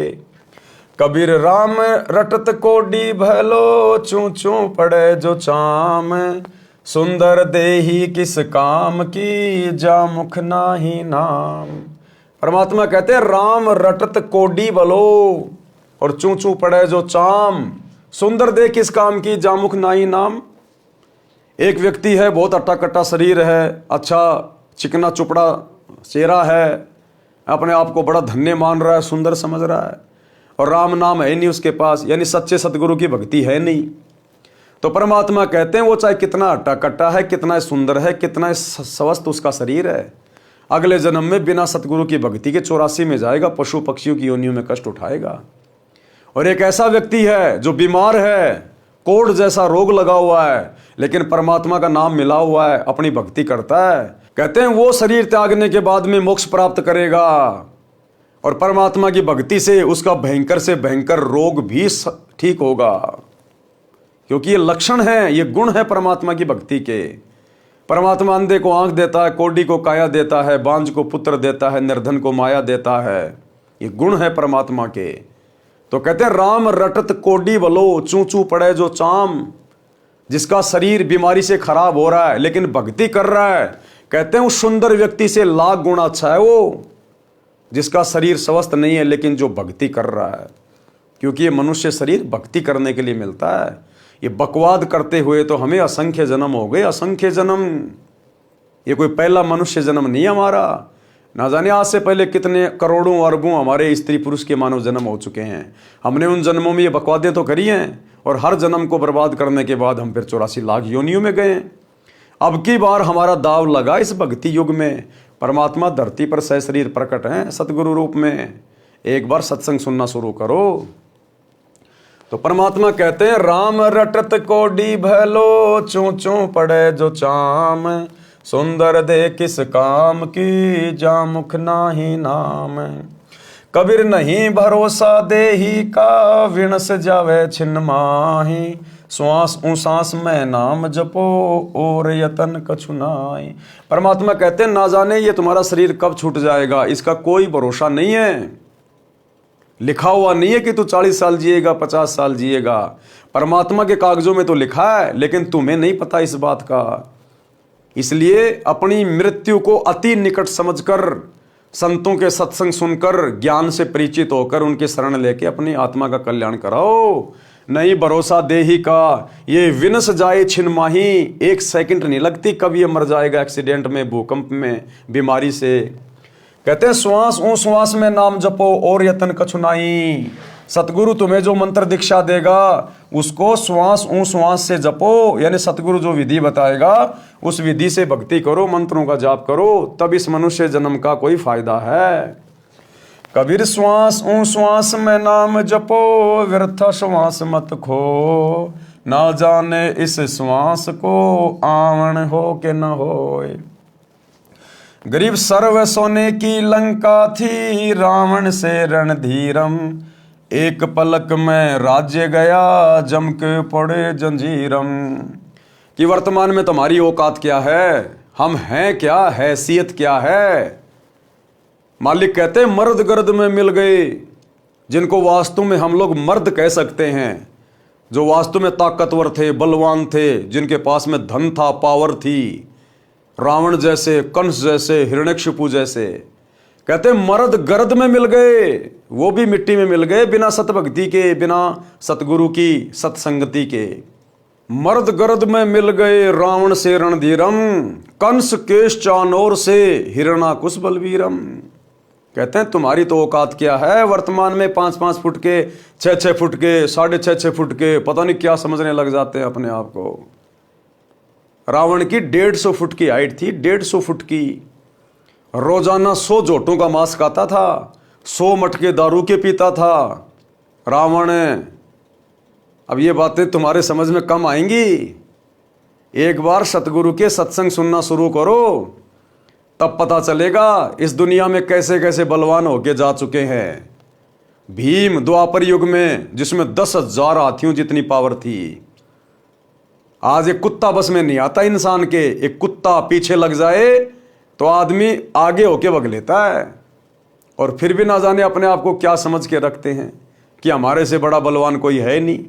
[SPEAKER 1] कबीर राम रटत कोडी भलो, चू चू पड़े जो चाम, सुंदर देही किस काम की, जा मुख नाही नाम। परमात्मा कहते हैं राम रटत कोडी भलो और चू चू पड़े जो चाम, सुंदर देह किस काम की, जामुख नाही नाम। एक व्यक्ति है, बहुत अट्टा कट्टा शरीर है, अच्छा चिकना चुपड़ा चेहरा है, अपने आप को बड़ा धन्य मान रहा है, सुंदर समझ रहा है, और राम नाम है नहीं उसके पास, यानी सच्चे सतगुरु की भक्ति है नहीं। तो परमात्मा कहते हैं वो चाहे कितना अट्टा कट्टा है, कितना सुंदर है, कितना स्वस्थ उसका शरीर है, अगले जन्म में बिना सतगुरु की भक्ति के 84 में जाएगा, पशु पक्षियों की योनियों में कष्ट उठाएगा। और एक ऐसा व्यक्ति है जो बीमार है, कोढ़ जैसा रोग लगा हुआ है, लेकिन परमात्मा का नाम मिला हुआ है, अपनी भक्ति करता है, कहते हैं वो शरीर त्यागने के बाद में मोक्ष प्राप्त करेगा और परमात्मा की भक्ति से उसका भयंकर से भयंकर रोग भी ठीक होगा। क्योंकि ये लक्षण है, ये गुण है परमात्मा की भक्ति के। परमात्मा अंधे को आंख देता है, कोढ़ी को काया देता है, बांझ को पुत्र देता है, निर्धन को माया देता है। ये गुण है परमात्मा के। तो कहते हैं राम रटत कोडी बलो, चू चू पड़े जो चाम। जिसका शरीर बीमारी से खराब हो रहा है लेकिन भक्ति कर रहा है, कहते हैं उस सुंदर व्यक्ति से लाख गुना अच्छा है वो, जिसका शरीर स्वस्थ नहीं है लेकिन जो भक्ति कर रहा है। क्योंकि ये मनुष्य शरीर भक्ति करने के लिए मिलता है। ये बकवाद करते हुए तो हमें असंख्य जन्म हो गए, असंख्य जन्म। ये कोई पहला मनुष्य जन्म नहीं हमारा। ना जाने आज से पहले कितने करोड़ों अरबों हमारे स्त्री पुरुष के मानव जन्म हो चुके हैं। हमने उन जन्मों में ये बकवादें तो करी हैं और हर जन्म को बर्बाद करने के बाद हम फिर 84 लाख योनियों में गए। अब की बार हमारा दाव लगा इस भक्ति युग में। परमात्मा धरती पर सशरीर प्रकट हैं सतगुरु रूप में। एक बार सत्संग सुनना शुरू करो। तो परमात्मा कहते हैं राम रटत कोडी भलो, चू चू पड़े जो चाम, सुंदर दे किस काम की, जा मुख नाही नाम। कबीर नहीं भरोसा देही का, विणस जावे छिन्न माही, श्वास उसास में नाम जपो और यतन कछु नाई। परमात्मा कहते हैं ना जाने ये तुम्हारा शरीर कब छूट जाएगा, इसका कोई भरोसा नहीं है। लिखा हुआ नहीं है कि तू 40 साल जिएगा, 50 साल जिएगा। परमात्मा के कागजों में तो लिखा है, लेकिन तुम्हें नहीं पता इस बात का। इसलिए अपनी मृत्यु को अति निकट समझकर, संतों के सत्संग सुनकर, ज्ञान से परिचित होकर उनके शरण लेके अपनी आत्मा का कल्याण कराओ। नहीं भरोसा देही का, ये विनस जाए छिन माही, 1 सेकंड नहीं लगती कब ये मर जाएगा एक्सीडेंट में, भूकंप में, बीमारी से। कहते हैं श्वास ऊ श्वास में नाम जपो और यतन कछु नाई। सतगुरु तुम्हें जो मंत्र दीक्षा देगा उसको श्वास ऊ श्वास से जपो, यानी सतगुरु जो विधि बताएगा उस विधि से भक्ति करो, मंत्रों का जाप करो, तब इस मनुष्य जन्म का कोई फायदा है। कबीर श्वास ऊ श्वास में नाम जपो, व्यर्थ श्वास मत खो, ना जाने इस श्वास को आवन हो के न होए। गरीब सर्व सोने की लंका थी, रावण से रणधीरम, एक पलक में राज्य गया जम के पड़े जंजीरम। कि वर्तमान में तुम्हारी औकात क्या है, हम हैं क्या, हैसियत क्या है। मालिक कहते हैं मर्द गर्द में मिल गए, जिनको वास्तव में हम लोग मर्द कह सकते हैं, जो वास्तव में ताकतवर थे, बलवान थे, जिनके पास में धन था, पावर थी, रावण जैसे, कंस जैसे, हिरण्यकशिपु जैसे। कहते मर्द गर्द में मिल गए, वो भी मिट्टी में मिल गए, बिना सतभक्ति के, बिना सतगुरु की सत्संगति के। मर्द गर्द में मिल गए रावण से रणधीरम, कंस केश चानोर से हिरणाकुश बलवीरम। कहते हैं तुम्हारी तो औकात क्या है, वर्तमान में 5-5 फुट के, 6-6 फुट के, 6.5 फुट के, पता नहीं क्या समझने लग जाते हैं अपने आप को। रावण की 150 फुट की हाइट थी, 150 फुट की। रोजाना 100 जोटों का मांस खाता था, 100 मटके दारू के पीता था रावण। अब ये बातें तुम्हारे समझ में कम आएंगी। एक बार सतगुरु के सत्संग सुनना शुरू करो, तब पता चलेगा इस दुनिया में कैसे कैसे बलवान होके जा चुके हैं। भीम द्वापर युग में, जिसमें 10,000 हाथियों जितनी पावर थी, आज एक कुत्ता बस में नहीं आता इंसान के। एक कुत्ता पीछे लग जाए तो आदमी आगे होके भग लेता है, और फिर भी ना जाने अपने आप को क्या समझ के रखते हैं कि हमारे से बड़ा बलवान कोई है नहीं।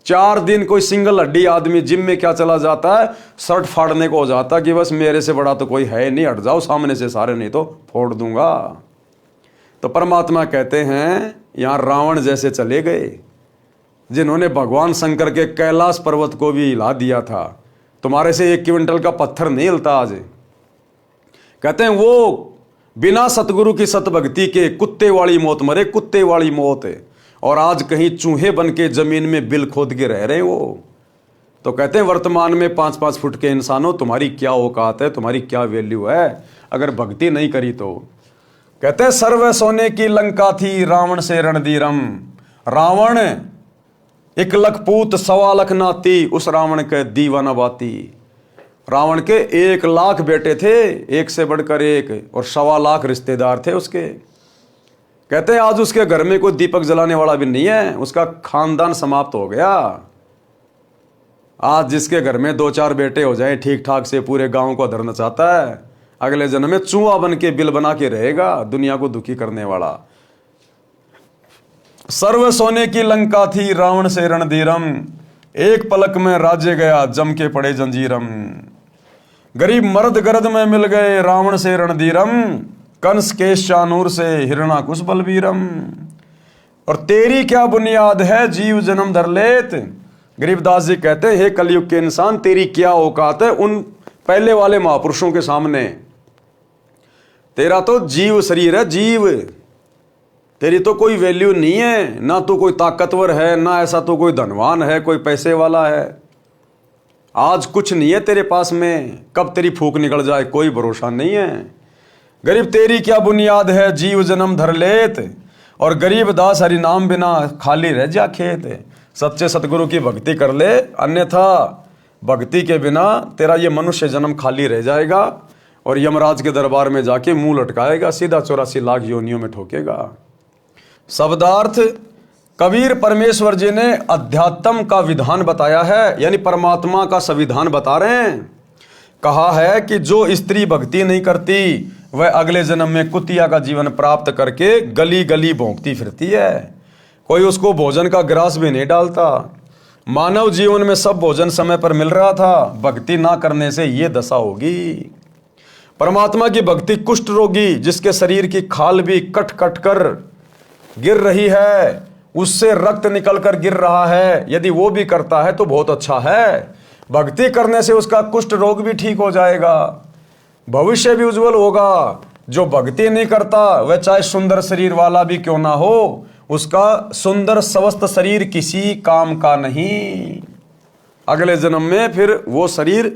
[SPEAKER 1] 4 दिन कोई सिंगल हड्डी आदमी जिम में क्या चला जाता है, शर्ट फाड़ने को हो जाता कि बस मेरे से बड़ा तो कोई है नहीं, हट जाओ सामने से सारे, नहीं तो फोड़ दूंगा। तो परमात्मा कहते हैं यहां रावण जैसे चले गए, जिन्होंने भगवान शंकर के कैलाश पर्वत को भी हिला दिया था। तुम्हारे से 1 क्विंटल का पत्थर नहीं हिलता आज। कहते हैं वो बिना सतगुरु की सतभक्ति के कुत्ते वाली मौत मरे, कुत्ते वाली मौत है। और आज कहीं चूहे बन के जमीन में बिल खोद के रह रहे वो। तो कहते हैं वर्तमान में 5-5 फुट के इंसानों, तुम्हारी क्या औकात है, तुम्हारी क्या वैल्यू है अगर भक्ति नहीं करी तो। कहते हैं सर्व सोने की लंका थी, रावण से रणधीरम। रावण 1 लाख पूत 1.25 लाख नाती, उस रावण के दीवाना बाती। रावण के 1 लाख बेटे थे, एक से बढ़कर एक, और 1.25 लाख रिश्तेदार थे उसके। कहते हैं आज उसके घर में कोई दीपक जलाने वाला भी नहीं है, उसका खानदान समाप्त हो गया। आज जिसके घर में 2-4 बेटे हो जाए ठीक ठाक से, पूरे गांव को धरना चाहता है, अगले जन्म में चूहा बन के बिल बना के रहेगा, दुनिया को दुखी करने वाला। सर्व सोने की लंका थी, रावण से रणधीरम, एक पलक में राज्य गया जम के पड़े जंजीरम। गरीब मर्द गर्द में मिल गए, रावण से रणधीरम, कंस केश चानूर से हिरणाकुश बलवीरम। और तेरी क्या बुनियाद है, जीव जन्म धर लेत। गरीबदास जी कहते हैं हे कलयुग के इंसान, तेरी क्या औकात है उन पहले वाले महापुरुषों के सामने। तेरा तो जीव शरीर है, जीव। तेरी तो कोई वैल्यू नहीं है, ना तो कोई ताकतवर है, ना ऐसा तो कोई धनवान है, कोई पैसे वाला है। आज कुछ नहीं है तेरे पास में, कब तेरी फूक निकल जाए कोई भरोसा नहीं है। गरीब तेरी क्या बुनियाद है, जीव जन्म धर लेत। और गरीब दास हरि नाम बिना खाली रह जा खेत। सच्चे सतगुरु की भक्ति कर ले, अन्यथा भक्ति के बिना तेरा ये मनुष्य जन्म खाली रह जाएगा, और यमराज के दरबार में जाके मुंह लटकाएगा, सीधा 84 लाख योनियों में ठोकेगा। शब्दार्थ, कबीर परमेश्वर जी ने अध्यात्म का विधान बताया है, यानी परमात्मा का संविधान बता रहे हैं। कहा है कि जो स्त्री भक्ति नहीं करती वह अगले जन्म में कुतिया का जीवन प्राप्त करके गली गली भौंकती फिरती है। कोई उसको भोजन का ग्रास भी नहीं डालता। मानव जीवन में सब भोजन समय पर मिल रहा था, भक्ति ना करने से ये दशा होगी। परमात्मा की भक्ति कुष्ठ रोगी, जिसके शरीर की खाल भी कट कट कर गिर रही है, उससे रक्त निकल कर गिर रहा है, यदि वो भी करता है तो बहुत अच्छा है। भक्ति करने से उसका कुष्ठ रोग भी ठीक हो जाएगा, भविष्य भी उज्जवल होगा। जो भक्ति नहीं करता वह चाहे सुंदर शरीर वाला भी क्यों ना हो, उसका सुंदर स्वस्थ शरीर किसी काम का नहीं। अगले जन्म में फिर वो शरीर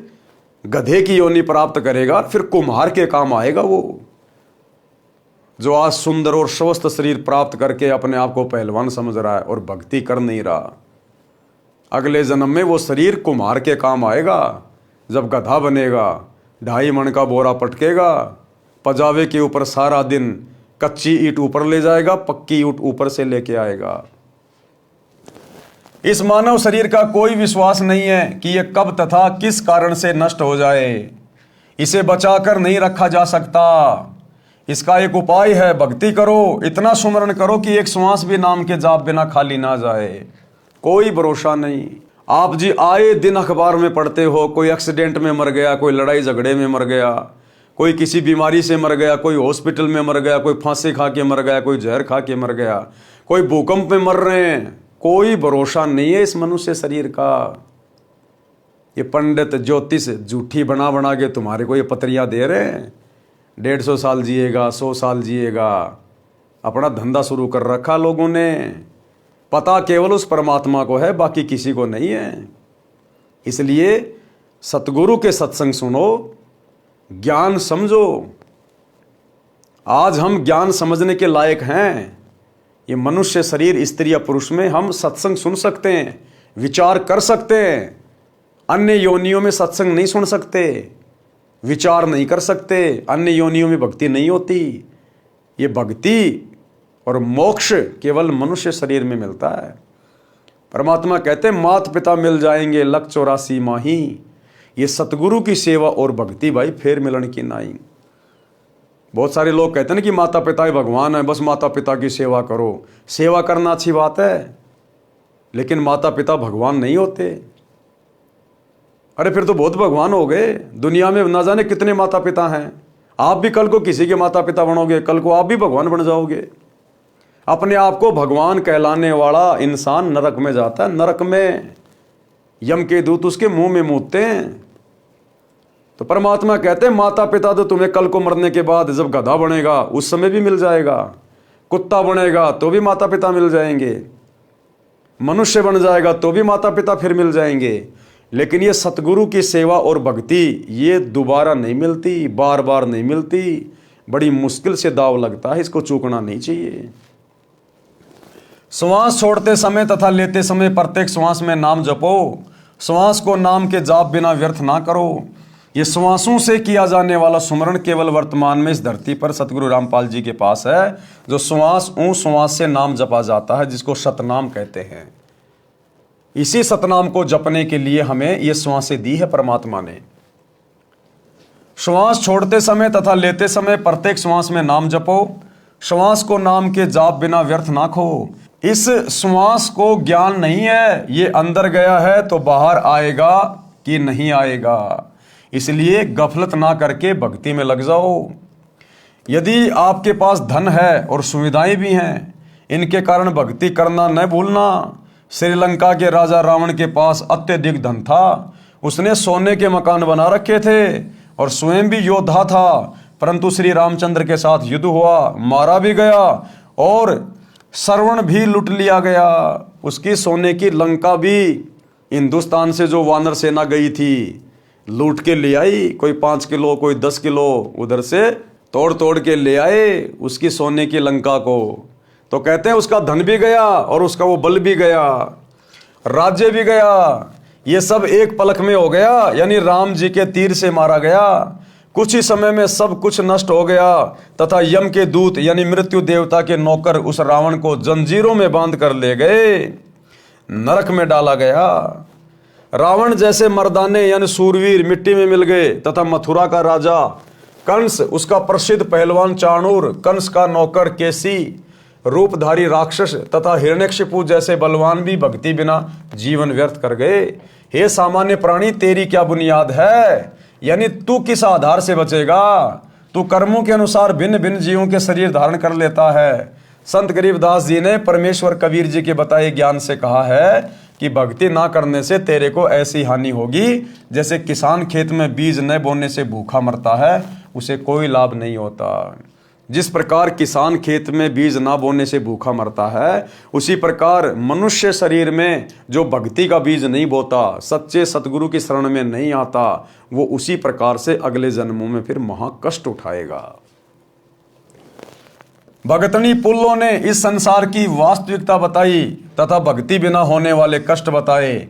[SPEAKER 1] गधे की योनि प्राप्त करेगा, फिर कुम्हार के काम आएगा वो। जो आज सुंदर और स्वस्थ शरीर प्राप्त करके अपने आप को पहलवान समझ रहा है और भक्ति कर नहीं रहा, अगले जन्म में वो शरीर कुम्हार के काम आएगा। जब गधा बनेगा, 2.5 मन का बोरा पटकेगा, पजावे के ऊपर सारा दिन कच्ची ईंट ऊपर ले जाएगा, पक्की ईंट ऊपर से लेके आएगा। इस मानव शरीर का कोई विश्वास नहीं है कि यह कब तथा किस कारण से नष्ट हो जाए। इसे बचाकर नहीं रखा जा सकता। इसका एक उपाय है, भक्ति करो, इतना सुमरण करो कि एक श्वास भी नाम के जाप बिना खाली ना जाए। कोई भरोसा नहीं। आप जी आए दिन अखबार में पढ़ते हो, कोई एक्सीडेंट में मर गया, कोई लड़ाई झगड़े में मर गया, कोई किसी बीमारी से मर गया, कोई हॉस्पिटल में मर गया, कोई फांसी खा के मर गया, कोई जहर खा के मर गया, कोई भूकंप में मर रहे हैं। कोई भरोसा नहीं है इस मनुष्य शरीर का। ये पंडित ज्योतिष झूठी बना बना के तुम्हारे को ये पत्रियां दे रहे हैं, 150 साल जिएगा, 100 साल जिएगा। अपना धंधा शुरू कर रखा लोगों ने। पता केवल उस परमात्मा को है, बाकी किसी को नहीं है। इसलिए सतगुरु के सत्संग सुनो, ज्ञान समझो। आज हम ज्ञान समझने के लायक हैं। ये मनुष्य शरीर स्त्री या पुरुष में हम सत्संग सुन सकते हैं, विचार कर सकते हैं। अन्य योनियों में सत्संग नहीं सुन सकते, विचार नहीं कर सकते। अन्य योनियों में भक्ति नहीं होती। ये भक्ति और मोक्ष केवल मनुष्य शरीर में मिलता है। परमात्मा कहते हैं मात पिता मिल जाएंगे, लख 84 माही। ये सतगुरु की सेवा और भक्ति भाई फेर मिलन की नाई। बहुत सारे लोग कहते हैं ना कि माता पिता ही भगवान है, बस माता पिता की सेवा करो। सेवा करना अच्छी बात है, लेकिन माता पिता भगवान नहीं होते। अरे फिर तो बहुत भगवान हो गए। दुनिया में ना जाने कितने माता पिता हैं। आप भी कल को किसी के माता पिता बनोगे, कल को आप भी भगवान बन जाओगे। अपने आप को भगवान कहलाने वाला इंसान नरक में जाता है। नरक में यम के दूत उसके मुंह में मूतते हैं। तो परमात्मा कहते हैं माता पिता तो तुम्हें कल को मरने के बाद जब गधा बनेगा उस समय भी मिल जाएगा, कुत्ता बनेगा तो भी माता पिता मिल जाएंगे, मनुष्य बन जाएगा तो भी माता पिता फिर मिल जाएंगे। लेकिन ये सतगुरु की सेवा और भक्ति ये दोबारा नहीं मिलती, बार बार नहीं मिलती। बड़ी मुश्किल से दाव लगता है, इसको चूकना नहीं चाहिए। श्वास छोड़ते समय तथा लेते समय प्रत्येक श्वास में नाम जपो। श्वास को नाम के जाप बिना व्यर्थ ना करो। ये श्वासों से किया जाने वाला सुमरण केवल वर्तमान में इस धरती पर सतगुरु रामपाल जी के पास है। जो श्वास श्वास से नाम जपा जाता है, जिसको सतनाम कहते हैं। इसी सतनाम को जपने के लिए हमें ये श्वासें दी है परमात्मा ने। श्वास छोड़ते समय तथा लेते समय प्रत्येक श्वास में नाम जपो। श्वास को नाम के जाप बिना व्यर्थ ना खो। इस श्वास को ज्ञान नहीं है, ये अंदर गया है तो बाहर आएगा कि नहीं आएगा। इसलिए गफलत ना करके भक्ति में लग जाओ। यदि आपके पास धन है और सुविधाएं भी हैं, इनके कारण भक्ति करना न भूलना। श्रीलंका के राजा रावण के पास अत्यधिक धन था। उसने सोने के मकान बना रखे थे और स्वयं भी योद्धा था, परंतु श्री रामचंद्र के साथ युद्ध हुआ, मारा भी गया और श्रवण भी लूट लिया गया। उसकी सोने की लंका भी हिंदुस्तान से जो वानर सेना गई थी लूट के ले आई। कोई 5 किलो, कोई 10 किलो उधर से तोड़ तोड़ के ले आए उसकी सोने की लंका को। तो कहते हैं उसका धन भी गया और उसका वो बल भी गया, राज्य भी गया। ये सब एक पलक में हो गया, यानी राम जी के तीर से मारा गया। कुछ ही समय में सब कुछ नष्ट हो गया तथा यम के दूत यानी मृत्यु देवता के नौकर उस रावण को जंजीरों में बांध कर ले गए, नरक में डाला गया। रावण जैसे मर्दाने यानी सूरवीर मिट्टी में मिल गए तथा मथुरा का राजा कंस, उसका प्रसिद्ध पहलवान चाणूर, कंस का नौकर केसी, रूपधारी राक्षस तथा हिरण्यकशिपु जैसे बलवान भी भक्ति बिना जीवन व्यर्थ कर गए। हे सामान्य प्राणी, तेरी क्या बुनियाद है? यानी तू किस आधार से बचेगा? तू कर्मों के अनुसार भिन्न भिन्न जीवों के शरीर धारण कर लेता है। संत गरीबदास जी ने परमेश्वर कबीर जी के बताए ज्ञान से कहा है कि भक्ति ना करने से तेरे को ऐसी हानि होगी जैसे किसान खेत में बीज न बोने से भूखा मरता है, उसे कोई लाभ नहीं होता। जिस प्रकार किसान खेत में बीज ना बोने से भूखा मरता है, उसी प्रकार मनुष्य शरीर में जो भक्ति का बीज नहीं बोता, सच्चे सतगुरु की शरण में नहीं आता, वो उसी प्रकार से अगले जन्मों में फिर महाकष्ट उठाएगा। भगतनी पुल्लों ने इस संसार की वास्तविकता बताई तथा भक्ति बिना होने वाले कष्ट बताए।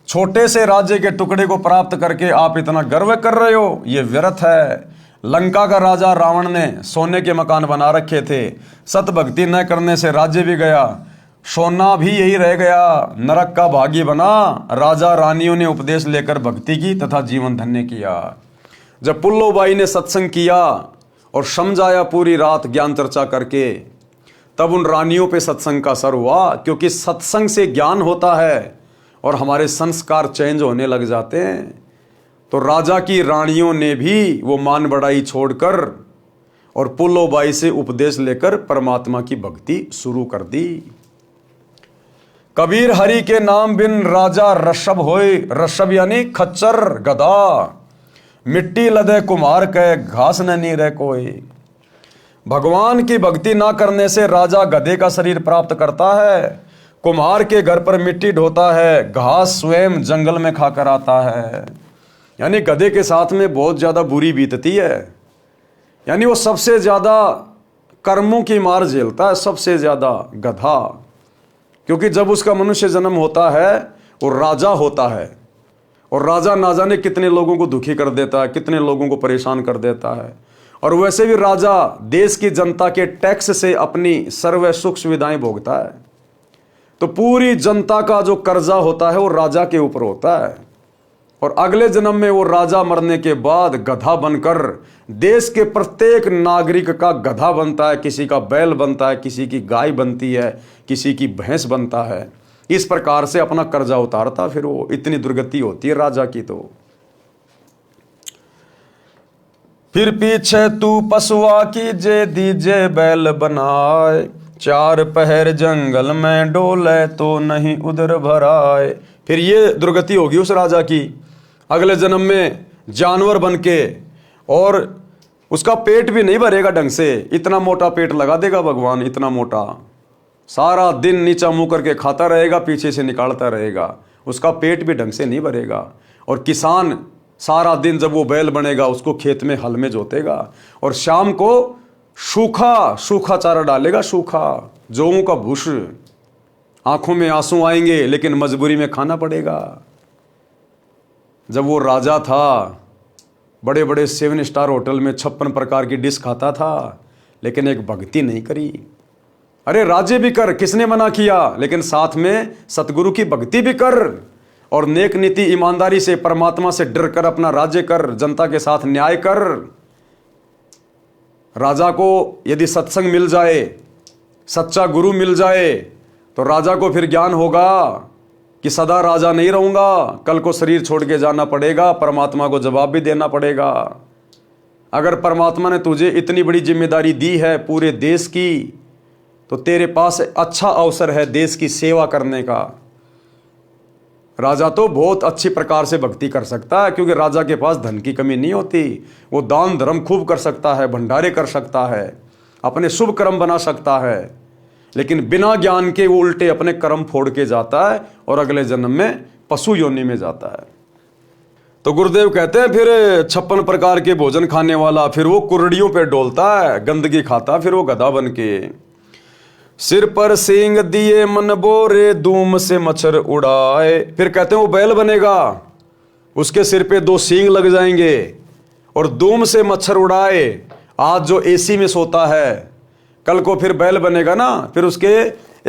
[SPEAKER 1] छोटे से राज्य के टुकड़े को प्राप्त करके आप इतना गर्व कर रहे हो, ये व्यर्थ है। लंका का राजा रावण ने सोने के मकान बना रखे थे, सत भक्ति न करने से राज्य भी गया, सोना भी यही रह गया, नरक का भागी बना। राजा रानियों ने उपदेश लेकर भक्ति की तथा जीवन धन्य किया। जब पुल्लोबाई ने सत्संग किया और समझाया पूरी रात ज्ञान चर्चा करके, तब उन रानियों पे सत्संग का असर हुआ, क्योंकि सत्संग से ज्ञान होता है और हमारे संस्कार चेंज होने लग जाते हैं। तो राजा की रानियों ने भी वो मान बढ़ाई छोड़कर और पुल्लोबाई से उपदेश लेकर परमात्मा की भक्ति शुरू कर दी। कबीर हरि के नाम बिन राजा ऋषभ होए, ऋषभ यानी खच्चर गधा, मिट्टी लदे कुम्हार के घास न नी रह कोई। भगवान की भक्ति ना करने से राजा गधे का शरीर प्राप्त करता है, कुम्हार के घर पर मिट्टी ढोता है, घास स्वयं जंगल में खाकर आता है। यानी गधे के साथ में बहुत ज्यादा बुरी बीतती है, यानी वो सबसे ज्यादा कर्मों की मार झेलता है, सबसे ज्यादा गधा। क्योंकि जब उसका मनुष्य जन्म होता है वो राजा होता है, और राजा ना जाने कितने लोगों को दुखी कर देता है, कितने लोगों को परेशान कर देता है। और वैसे भी राजा देश की जनता के टैक्स से अपनी सर्व सुख सुविधाएं भोगता है, तो पूरी जनता का जो कर्जा होता है वो राजा के ऊपर होता है। और अगले जन्म में वो राजा मरने के बाद गधा बनकर देश के प्रत्येक नागरिक का गधा बनता है, किसी का बैल बनता है, किसी की गाय बनती है, किसी की भैंस बनता है। इस प्रकार से अपना कर्जा उतारता, फिर वो इतनी दुर्गति होती है राजा की। तो फिर पीछे तू पशुआ की जे दीजे बैल बनाए, चार पहर जंगल में डोले तो नहीं उधर भराए। फिर ये दुर्गति होगी उस राजा की, अगले जन्म में जानवर बन के, और उसका पेट भी नहीं भरेगा ढंग से। इतना मोटा पेट लगा देगा भगवान, इतना मोटा, सारा दिन नीचा मुंह करके खाता रहेगा, पीछे से निकालता रहेगा, उसका पेट भी ढंग से नहीं भरेगा। और किसान सारा दिन जब वो बैल बनेगा उसको खेत में हल में जोतेगा, और शाम को सूखा सूखा चारा डालेगा, सूखा जौं का भूस। आंखों में आंसू आएंगे लेकिन मजबूरी में खाना पड़ेगा। जब वो राजा था, बड़े बड़े 7 स्टार होटल में 56 प्रकार की डिश खाता था, लेकिन एक भक्ति नहीं करी। अरे राज्य भी कर, किसने मना किया, लेकिन साथ में सतगुरु की भक्ति भी कर, और नेक नीति ईमानदारी से परमात्मा से डर कर अपना राज्य कर, जनता के साथ न्याय कर। राजा को यदि सत्संग मिल जाए, सच्चा गुरु मिल जाए, तो राजा को फिर ज्ञान होगा कि सदा राजा नहीं रहूंगा, कल को शरीर छोड़ के जाना पड़ेगा, परमात्मा को जवाब भी देना पड़ेगा। अगर परमात्मा ने तुझे इतनी बड़ी जिम्मेदारी दी है पूरे देश की, तो तेरे पास अच्छा अवसर है देश की सेवा करने का। राजा तो बहुत अच्छी प्रकार से भक्ति कर सकता है, क्योंकि राजा के पास धन की कमी नहीं होती। वो दान धर्म खूब कर सकता है, भंडारे कर सकता है, अपने शुभ कर्म बना सकता है, लेकिन बिना ज्ञान के वो उल्टे अपने कर्म फोड़ के जाता है और अगले जन्म में पशु योनि में जाता है। तो गुरुदेव कहते हैं फिर 56 प्रकार के भोजन खाने वाला, फिर वो कुर्डियों पे डोलता है, गंदगी खाता, फिर वो गधा बन के। सिर पर सींग दिए मन बोरे, धूम से मच्छर उड़ाए। फिर कहते हैं वो बैल बनेगा, उसके सिर पे 2 सींग लग जाएंगे और धूम से मच्छर उड़ाए। आज जो एसी में सोता है, कल को फिर बैल बनेगा ना, फिर उसके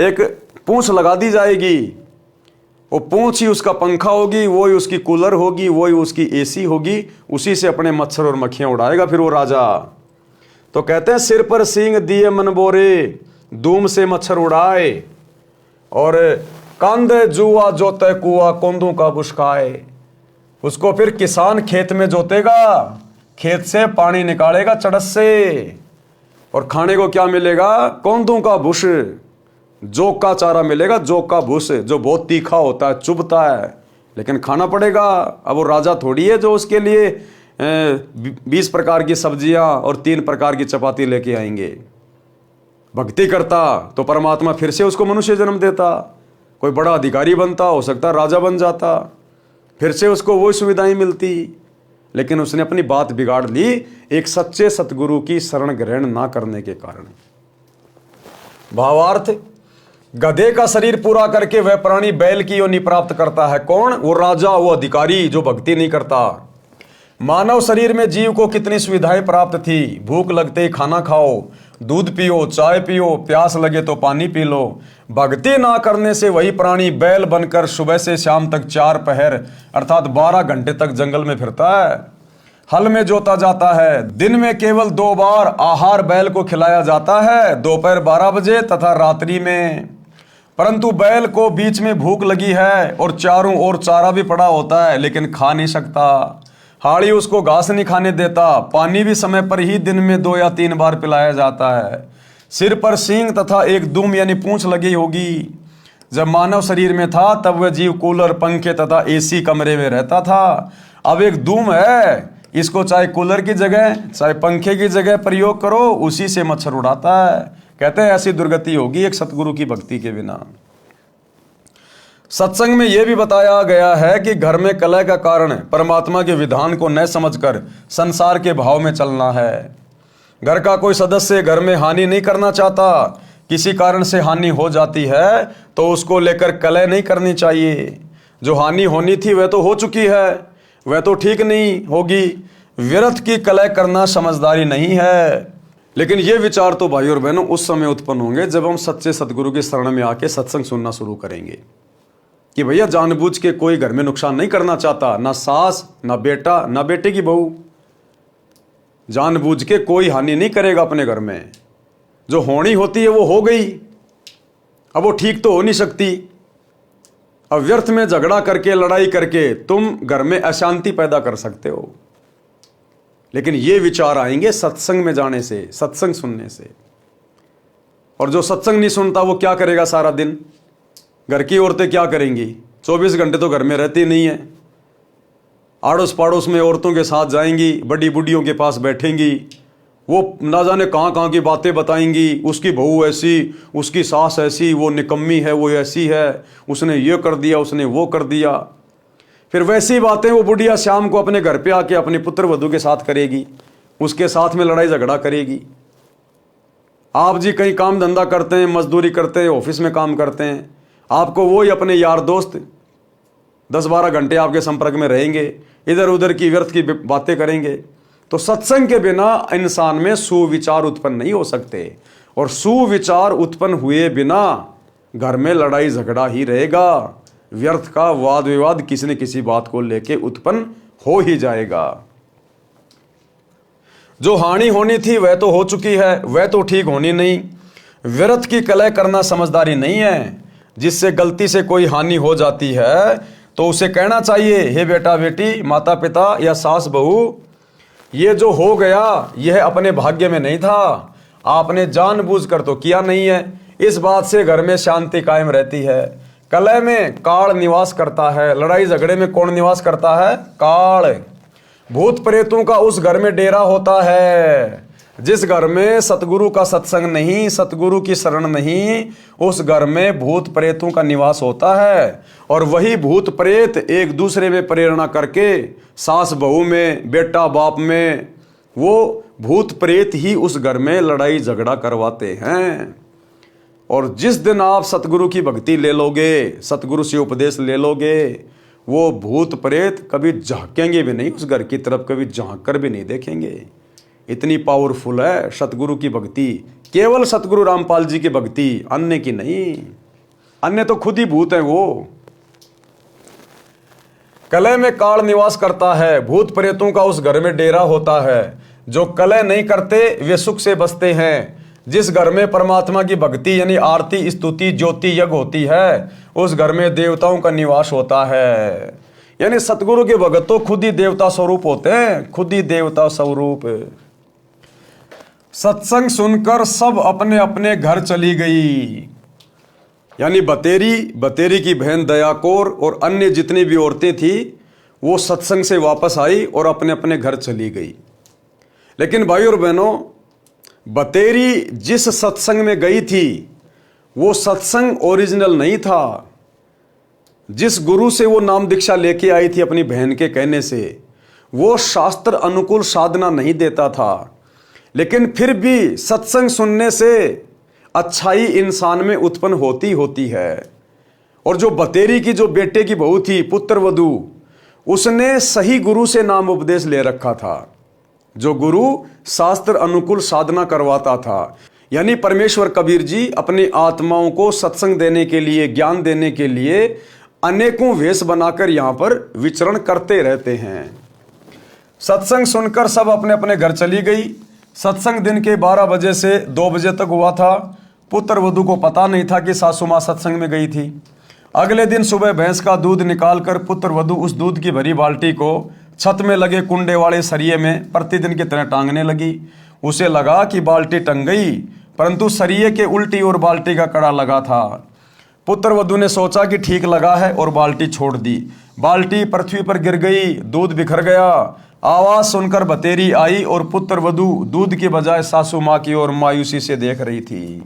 [SPEAKER 1] एक पूंछ लगा दी जाएगी, वो पूंछ ही उसका पंखा होगी, वो ही उसकी कूलर होगी, वो ही उसकी एसी होगी, उसी से अपने मच्छर और मक्खियां उड़ाएगा फिर वो राजा। तो कहते हैं सिर पर सींग दिए मन बोरे, धूम से मच्छर उड़ाए, और कांधे जुआ जोते कुआ, कोंदू का बुशकाए। उसको फिर किसान खेत में जोतेगा, खेत से पानी निकालेगा चड़स से, और खाने को क्या मिलेगा, कोंदू का भूस, जोक का चारा मिलेगा, जोक का भूस, जो बहुत तीखा होता है, चुभता है, लेकिन खाना पड़ेगा। अब वो राजा थोड़ी है जो उसके लिए 20 प्रकार की सब्जियां और 3 प्रकार की चपाती लेके आएंगे। भक्ति करता तो परमात्मा फिर से उसको मनुष्य जन्म देता, कोई बड़ा अधिकारी बनता, हो सकता राजा बन जाता, फिर से उसको वो सुविधाएं मिलती, लेकिन उसने अपनी बात बिगाड़ ली एक सच्चे सतगुरु की शरण ग्रहण ना करने के कारण। भावार्थ, गधे का शरीर पूरा करके वह प्राणी बैल की योनि प्राप्त करता है। कौन? वो राजा, वो अधिकारी जो भक्ति नहीं करता। मानव शरीर में जीव को कितनी सुविधाएं प्राप्त थी। भूख लगते ही खाना खाओ, दूध पियो, चाय पियो, प्यास लगे तो पानी पी लो। भक्ति ना करने से वही प्राणी बैल बनकर सुबह से शाम तक 4 पहर अर्थात 12 घंटे तक जंगल में फिरता है, हल में जोता जाता है। दिन में केवल 2 बार आहार बैल को खिलाया जाता है, दोपहर 12 बजे तथा रात्रि में। परंतु बैल को बीच में भूख लगी है और चारों ओर चारा भी पड़ा होता है, लेकिन खा नहीं सकता। हाड़ी उसको घास नहीं खाने देता। पानी भी समय पर ही दिन में 2 या 3 बार पिलाया जाता है। सिर पर सींग तथा एक दुम यानी पूंछ लगी होगी। जब मानव शरीर में था तब वह जीव कूलर, पंखे तथा एसी कमरे में रहता था। अब एक दुम है, इसको चाहे कूलर की जगह चाहे पंखे की जगह प्रयोग करो, उसी से मच्छर उड़ाता है। कहते हैं ऐसी दुर्गति होगी एक सतगुरु की भक्ति के बिना। सत्संग में यह भी बताया गया है कि घर में कलह का कारण परमात्मा के विधान को न समझकर संसार के भाव में चलना है। घर का कोई सदस्य घर में हानि नहीं करना चाहता, किसी कारण से हानि हो जाती है तो उसको लेकर कलह नहीं करनी चाहिए। जो हानि होनी थी वह तो हो चुकी है, वह तो ठीक नहीं होगी। व्यर्थ की कलह करना समझदारी नहीं है। लेकिन ये विचार तो भाई और बहनों उस समय उत्पन्न होंगे जब हम सच्चे सतगुरु की शरण में आके सत्संग सुनना शुरू करेंगे कि भैया जानबूझ के कोई घर में नुकसान नहीं करना चाहता, ना सास, ना बेटा, ना बेटे की बहू। जानबूझ के कोई हानि नहीं करेगा अपने घर में। जो होनी होती है वो हो गई, अब वो ठीक तो हो नहीं सकती। अब व्यर्थ में झगड़ा करके, लड़ाई करके तुम घर में अशांति पैदा कर सकते हो। लेकिन ये विचार आएंगे सत्संग में जाने से, सत्संग सुनने से। और जो सत्संग नहीं सुनता वो क्या करेगा सारा दिन? घर की औरतें क्या करेंगी? 24 घंटे तो घर में रहती नहीं है। आड़ोस पड़ोस में औरतों के साथ जाएंगी, बड़ी बुढ़ियों के पास बैठेंगी, वो ना जाने कहाँ कहाँ की बातें बताएंगी। उसकी बहू ऐसी, उसकी सास ऐसी, वो निकम्मी है, वो ऐसी है, उसने ये कर दिया, उसने वो कर दिया। फिर वैसी बातें वो बुढ़िया शाम को अपने घर पे आके अपने पुत्र वधू के साथ करेगी, उसके साथ में लड़ाई झगड़ा करेगी। आप जी कहीं काम धंधा करते हैं, मजदूरी करते हैं, ऑफिस में काम करते हैं, आपको वो ही अपने यार दोस्त 10-12 घंटे आपके संपर्क में रहेंगे, इधर उधर की व्यर्थ की बातें करेंगे। तो सत्संग के बिना इंसान में सुविचार उत्पन्न नहीं हो सकते, और सुविचार उत्पन्न हुए बिना घर में लड़ाई झगड़ा ही रहेगा। व्यर्थ का वाद विवाद किसी न किसी बात को लेके उत्पन्न हो ही जाएगा। जो हानि होनी थी वह तो हो चुकी है, वह तो ठीक होनी नहीं। व्यर्थ की कलह करना समझदारी नहीं है। जिससे गलती से कोई हानि हो जाती है तो उसे कहना चाहिए, हे बेटा बेटी, माता पिता या सास बहू, ये जो हो गया यह अपने भाग्य में नहीं था, आपने जानबूझकर तो किया नहीं है। इस बात से घर में शांति कायम रहती है। कलह में काल निवास करता है, लड़ाई झगड़े में कौन निवास करता है? काल। भूत प्रेतों का उस घर में डेरा होता है। जिस घर में सतगुरु का सत्संग नहीं, सतगुरु की शरण नहीं, उस घर में भूत प्रेतों का निवास होता है। और वही भूत प्रेत एक दूसरे में प्रेरणा करके सास बहू में, बेटा बाप में, वो भूत प्रेत ही उस घर में लड़ाई झगड़ा करवाते हैं। और जिस दिन आप सतगुरु की भक्ति ले लोगे, सतगुरु से उपदेश ले लोगे, वो भूत प्रेत कभी झांकेंगे भी नहीं उस घर की तरफ, कभी झांक कर भी नहीं देखेंगे। इतनी पावरफुल है सतगुरु की भक्ति, केवल सतगुरु रामपाल जी की भक्ति, अन्य की नहीं। अन्य तो खुद ही भूत है। वो कलह में काल निवास करता है, भूत प्रेतों का उस घर में डेरा होता है। जो कलह नहीं करते वे सुख से बसते हैं। जिस घर में परमात्मा की भक्ति यानी आरती, स्तुति, ज्योति यज्ञ होती है, उस घर में देवताओं का निवास होता है। यानी सतगुरु के भगत तो खुद ही देवता स्वरूप होते हैं, खुद ही देवता स्वरूप। सत्संग सुनकर सब अपने अपने घर चली गई। यानी बतेरी की बहन दयाकोर और अन्य जितनी भी औरतें थी वो सत्संग से वापस आई और अपने अपने घर चली गई। लेकिन भाई और बहनों, बतेरी जिस सत्संग में गई थी वो सत्संग ओरिजिनल नहीं था। जिस गुरु से वो नाम दीक्षा लेके आई थी अपनी बहन के कहने से, वो शास्त्र अनुकूल साधना नहीं देता था। लेकिन फिर भी सत्संग सुनने से अच्छाई इंसान में उत्पन्न होती है। और जो बतेरी की जो बेटे की बहू थी पुत्र वधू, उसने सही गुरु से नाम उपदेश ले रखा था, जो गुरु शास्त्र अनुकूल साधना करवाता था। यानी परमेश्वर कबीर जी अपनी आत्माओं को सत्संग देने के लिए, ज्ञान देने के लिए अनेकों वेश बनाकर यहाँ पर विचरण करते रहते हैं। सत्संग सुनकर सब अपने अपने घर चली गई। सत्संग दिन के 12 बजे से 2 बजे तक हुआ था। पुत्र वधू को पता नहीं था कि सासू माँ सत्संग में गई थी। अगले दिन सुबह भैंस का दूध निकालकर पुत्र वधू उस दूध की भरी बाल्टी को छत में लगे कुंडे वाले सरिये में प्रतिदिन की तरह टांगने लगी। उसे लगा कि बाल्टी टंग गई, परंतु सरिये के उल्टी ओर बाल्टी का कड़ा लगा था। पुत्र वधू ने सोचा कि ठीक लगा है और बाल्टी छोड़ दी। बाल्टी पृथ्वी पर गिर गई, दूध बिखर गया। आवाज सुनकर बतेरी आई और पुत्र वधू दूध के बजाय सासू माँ की ओर मायूसी से देख रही थी।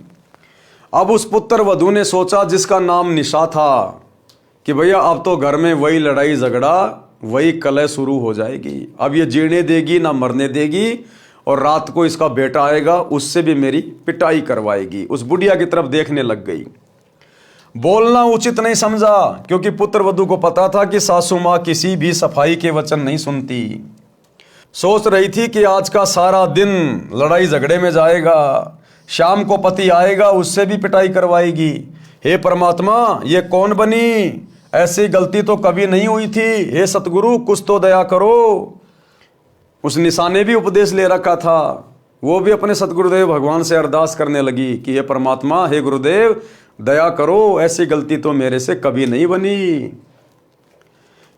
[SPEAKER 1] अब उस पुत्र वधू ने सोचा, जिसका नाम निशा था, कि भैया अब तो घर में वही लड़ाई झगड़ा, वही कलह शुरू हो जाएगी। अब ये जीने देगी ना मरने देगी, और रात को इसका बेटा आएगा, उससे भी मेरी पिटाई करवाएगी। उस बुढ़िया की तरफ देखने लग गई। बोलना उचित नहीं समझा, क्योंकि पुत्र वधू को पता था कि सासू माँ किसी भी सफाई के वचन नहीं सुनती। सोच रही थी कि आज का सारा दिन लड़ाई झगड़े में जाएगा, शाम को पति आएगा, उससे भी पिटाई करवाएगी। हे परमात्मा, ये कौन बनी? ऐसी गलती तो कभी नहीं हुई थी। हे सतगुरु, कुछ तो दया करो। उस निशा ने भी उपदेश ले रखा था। वो भी अपने सतगुरुदेव भगवान से अरदास करने लगी कि हे परमात्मा, हे गुरुदेव, दया करो, ऐसी गलती तो मेरे से कभी नहीं बनी।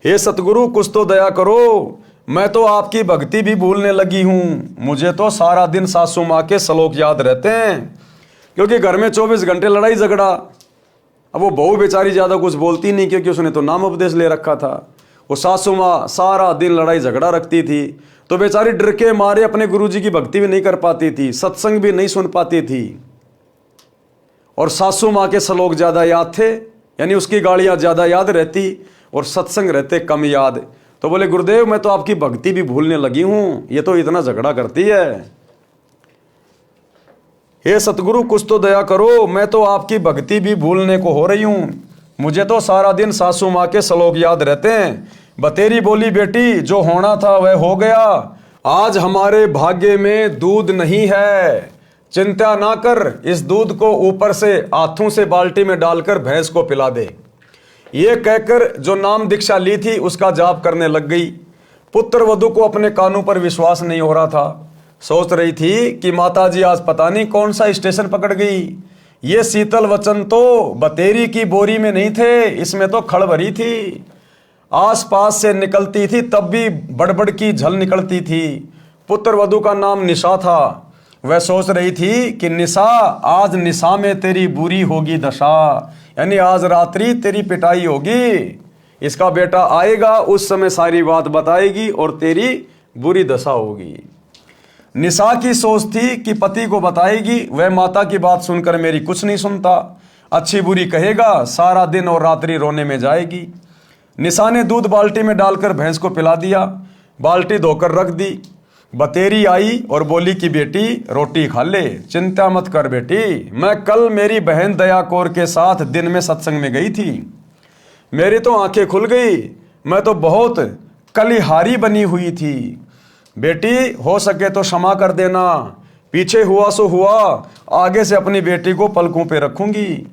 [SPEAKER 1] हे सतगुरु, कुछ तो दया करो, मैं तो आपकी भक्ति भी भूलने लगी हूँ। मुझे तो सारा दिन सासू माँ के श्लोक याद रहते हैं, क्योंकि घर में 24 घंटे लड़ाई झगड़ा। अब वो बहू बेचारी ज़्यादा कुछ बोलती नहीं, क्योंकि उसने तो नाम उपदेश ले रखा था। वो सासू माँ सारा दिन लड़ाई झगड़ा रखती थी, तो बेचारी डर के मारे अपने गुरुजी की भक्ति भी नहीं कर पाती थी, सत्संग भी नहीं सुन पाती थी। और सासू माँ के श्लोक ज़्यादा याद थे, यानी उसकी गालियाँ ज़्यादा याद रहती और सत्संग रहते कम याद। तो बोले, गुरुदेव, मैं तो आपकी भक्ति भी भूलने लगी हूँ, ये तो इतना झगड़ा करती है। हे सतगुरु, कुछ तो दया करो, मैं तो आपकी भक्ति भी भूलने को हो रही हूँ। मुझे तो सारा दिन सासू माँ के श्लोक याद रहते हैं। बतेरी बोली, बेटी, जो होना था वह हो गया। आज हमारे भाग्य में दूध नहीं है, चिंता ना कर। इस दूध को ऊपर से हाथों से बाल्टी में डालकर भैंस को पिला दे। ये कहकर जो नाम दीक्षा ली थी उसका जाप करने लग गई। पुत्र वधू को अपने कानों पर विश्वास नहीं हो रहा था। सोच रही थी कि माताजी आज पता नहीं कौन सा स्टेशन पकड़ गई। ये शीतल वचन तो बतेरी की बोरी में नहीं थे, इसमें तो खड़ भरी थी। आसपास से निकलती थी तब भी बड़बड़ की झल निकलती थी। पुत्र वधू का नाम निशा था। वह सोच रही थी कि निशा, आज निशा में तेरी बुरी होगी दशा, यानी आज रात्रि तेरी पिटाई होगी। इसका बेटा आएगा, उस समय सारी बात बताएगी और तेरी बुरी दशा होगी। निशा की सोच थी कि पति को बताएगी, वह माता की बात सुनकर मेरी कुछ नहीं सुनता, अच्छी बुरी कहेगा, सारा दिन और रात्रि रोने में जाएगी। निशा ने दूध बाल्टी में डालकर भैंस को पिला दिया, बाल्टी धोकर रख दी। बतेरी आई और बोली कि बेटी, रोटी खा ले, चिंता मत कर बेटी। मैं कल मेरी बहन दया कौर के साथ दिन में सत्संग में गई थी, मेरी तो आंखें खुल गई। मैं तो बहुत कलिहारी बनी हुई थी। बेटी, हो सके तो क्षमा कर देना। पीछे हुआ सो हुआ, आगे से अपनी बेटी को पलकों पे रखूंगी।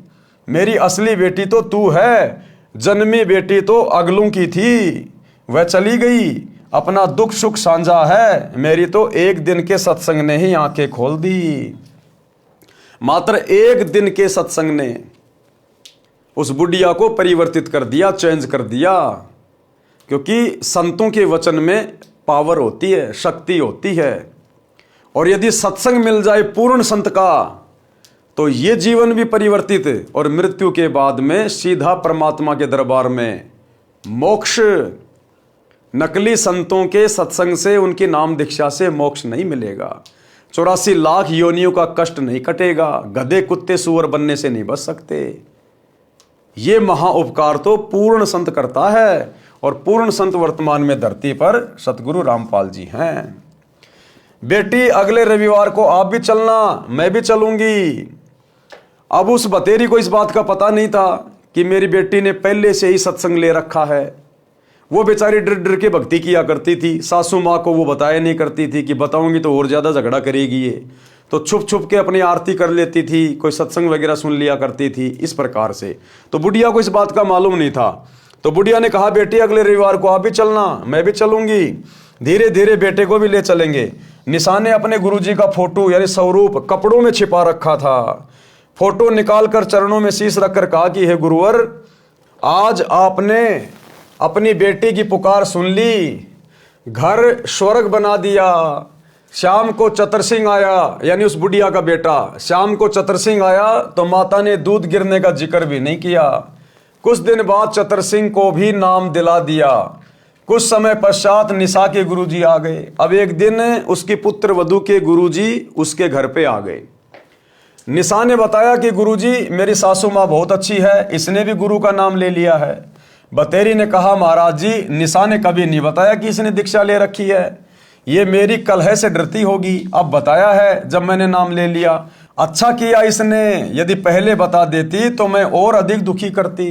[SPEAKER 1] मेरी असली बेटी तो तू है, जन्मी बेटी तो अगलों की थी। वह चली गई, अपना दुख सुख साझा है। मेरी तो एक दिन के सत्संग ने ही आंखें खोल दी। मात्र एक दिन के सत्संग ने उस बुढ़िया को परिवर्तित कर दिया, चेंज कर दिया। क्योंकि संतों के वचन में पावर होती है, शक्ति होती है। और यदि सत्संग मिल जाए पूर्ण संत का, तो ये जीवन भी परिवर्तित और मृत्यु के बाद में सीधा परमात्मा के दरबार में मोक्ष। नकली संतों के सत्संग से, उनकी नाम दीक्षा से मोक्ष नहीं मिलेगा। 84 लाख योनियों का कष्ट नहीं कटेगा। गधे कुत्ते सूअर बनने से नहीं बच सकते। ये महाउपकार तो पूर्ण संत करता है, और पूर्ण संत वर्तमान में धरती पर सतगुरु रामपाल जी हैं। बेटी, अगले रविवार को आप भी चलना, मैं भी चलूंगी। अब उस बतेरी को इस बात का पता नहीं था कि मेरी बेटी ने पहले से ही सत्संग ले रखा है। वो बेचारी डर डर के भक्ति किया करती थी। सासू माँ को वो बताया नहीं करती थी कि बताऊंगी तो और ज़्यादा झगड़ा करेगी ये, तो छुप छुप के अपनी आरती कर लेती थी, कोई सत्संग वगैरह सुन लिया करती थी इस प्रकार से। तो बुढ़िया को इस बात का मालूम नहीं था। तो बुढ़िया ने कहा, बेटी अगले रविवार को आप भी चलना, मैं भी चलूंगी, धीरे धीरे बेटे को भी ले चलेंगे। निशा ने अपने गुरुजी का फोटो यानी स्वरूप कपड़ों में छिपा रखा था। फोटो निकालकर चरणों में शीश रखकर कहा कि हे गुरुवर, आज आपने अपनी बेटी की पुकार सुन ली, घर स्वर्ग बना दिया। शाम को चतर सिंह आया, यानी उस बुढ़िया का बेटा, शाम को चतर सिंह आया तो माता ने दूध गिरने का जिक्र भी नहीं किया। कुछ दिन बाद चतर सिंह को भी नाम दिला दिया। कुछ समय पश्चात निशा के गुरुजी आ गए। अब एक दिन उसकी पुत्र वधू के गुरुजी उसके घर पे आ गए। निशा ने बताया कि गुरुजी, मेरी सासू माँ बहुत अच्छी है, इसने भी गुरु का नाम ले लिया है। बतेरी ने कहा, महाराज जी, निशा ने कभी नहीं बताया कि इसने दीक्षा ले रखी है, ये मेरी कलह से डरती होगी, अब बताया है जब मैंने नाम ले लिया। अच्छा किया इसने, यदि पहले बता देती तो मैं और अधिक दुखी करती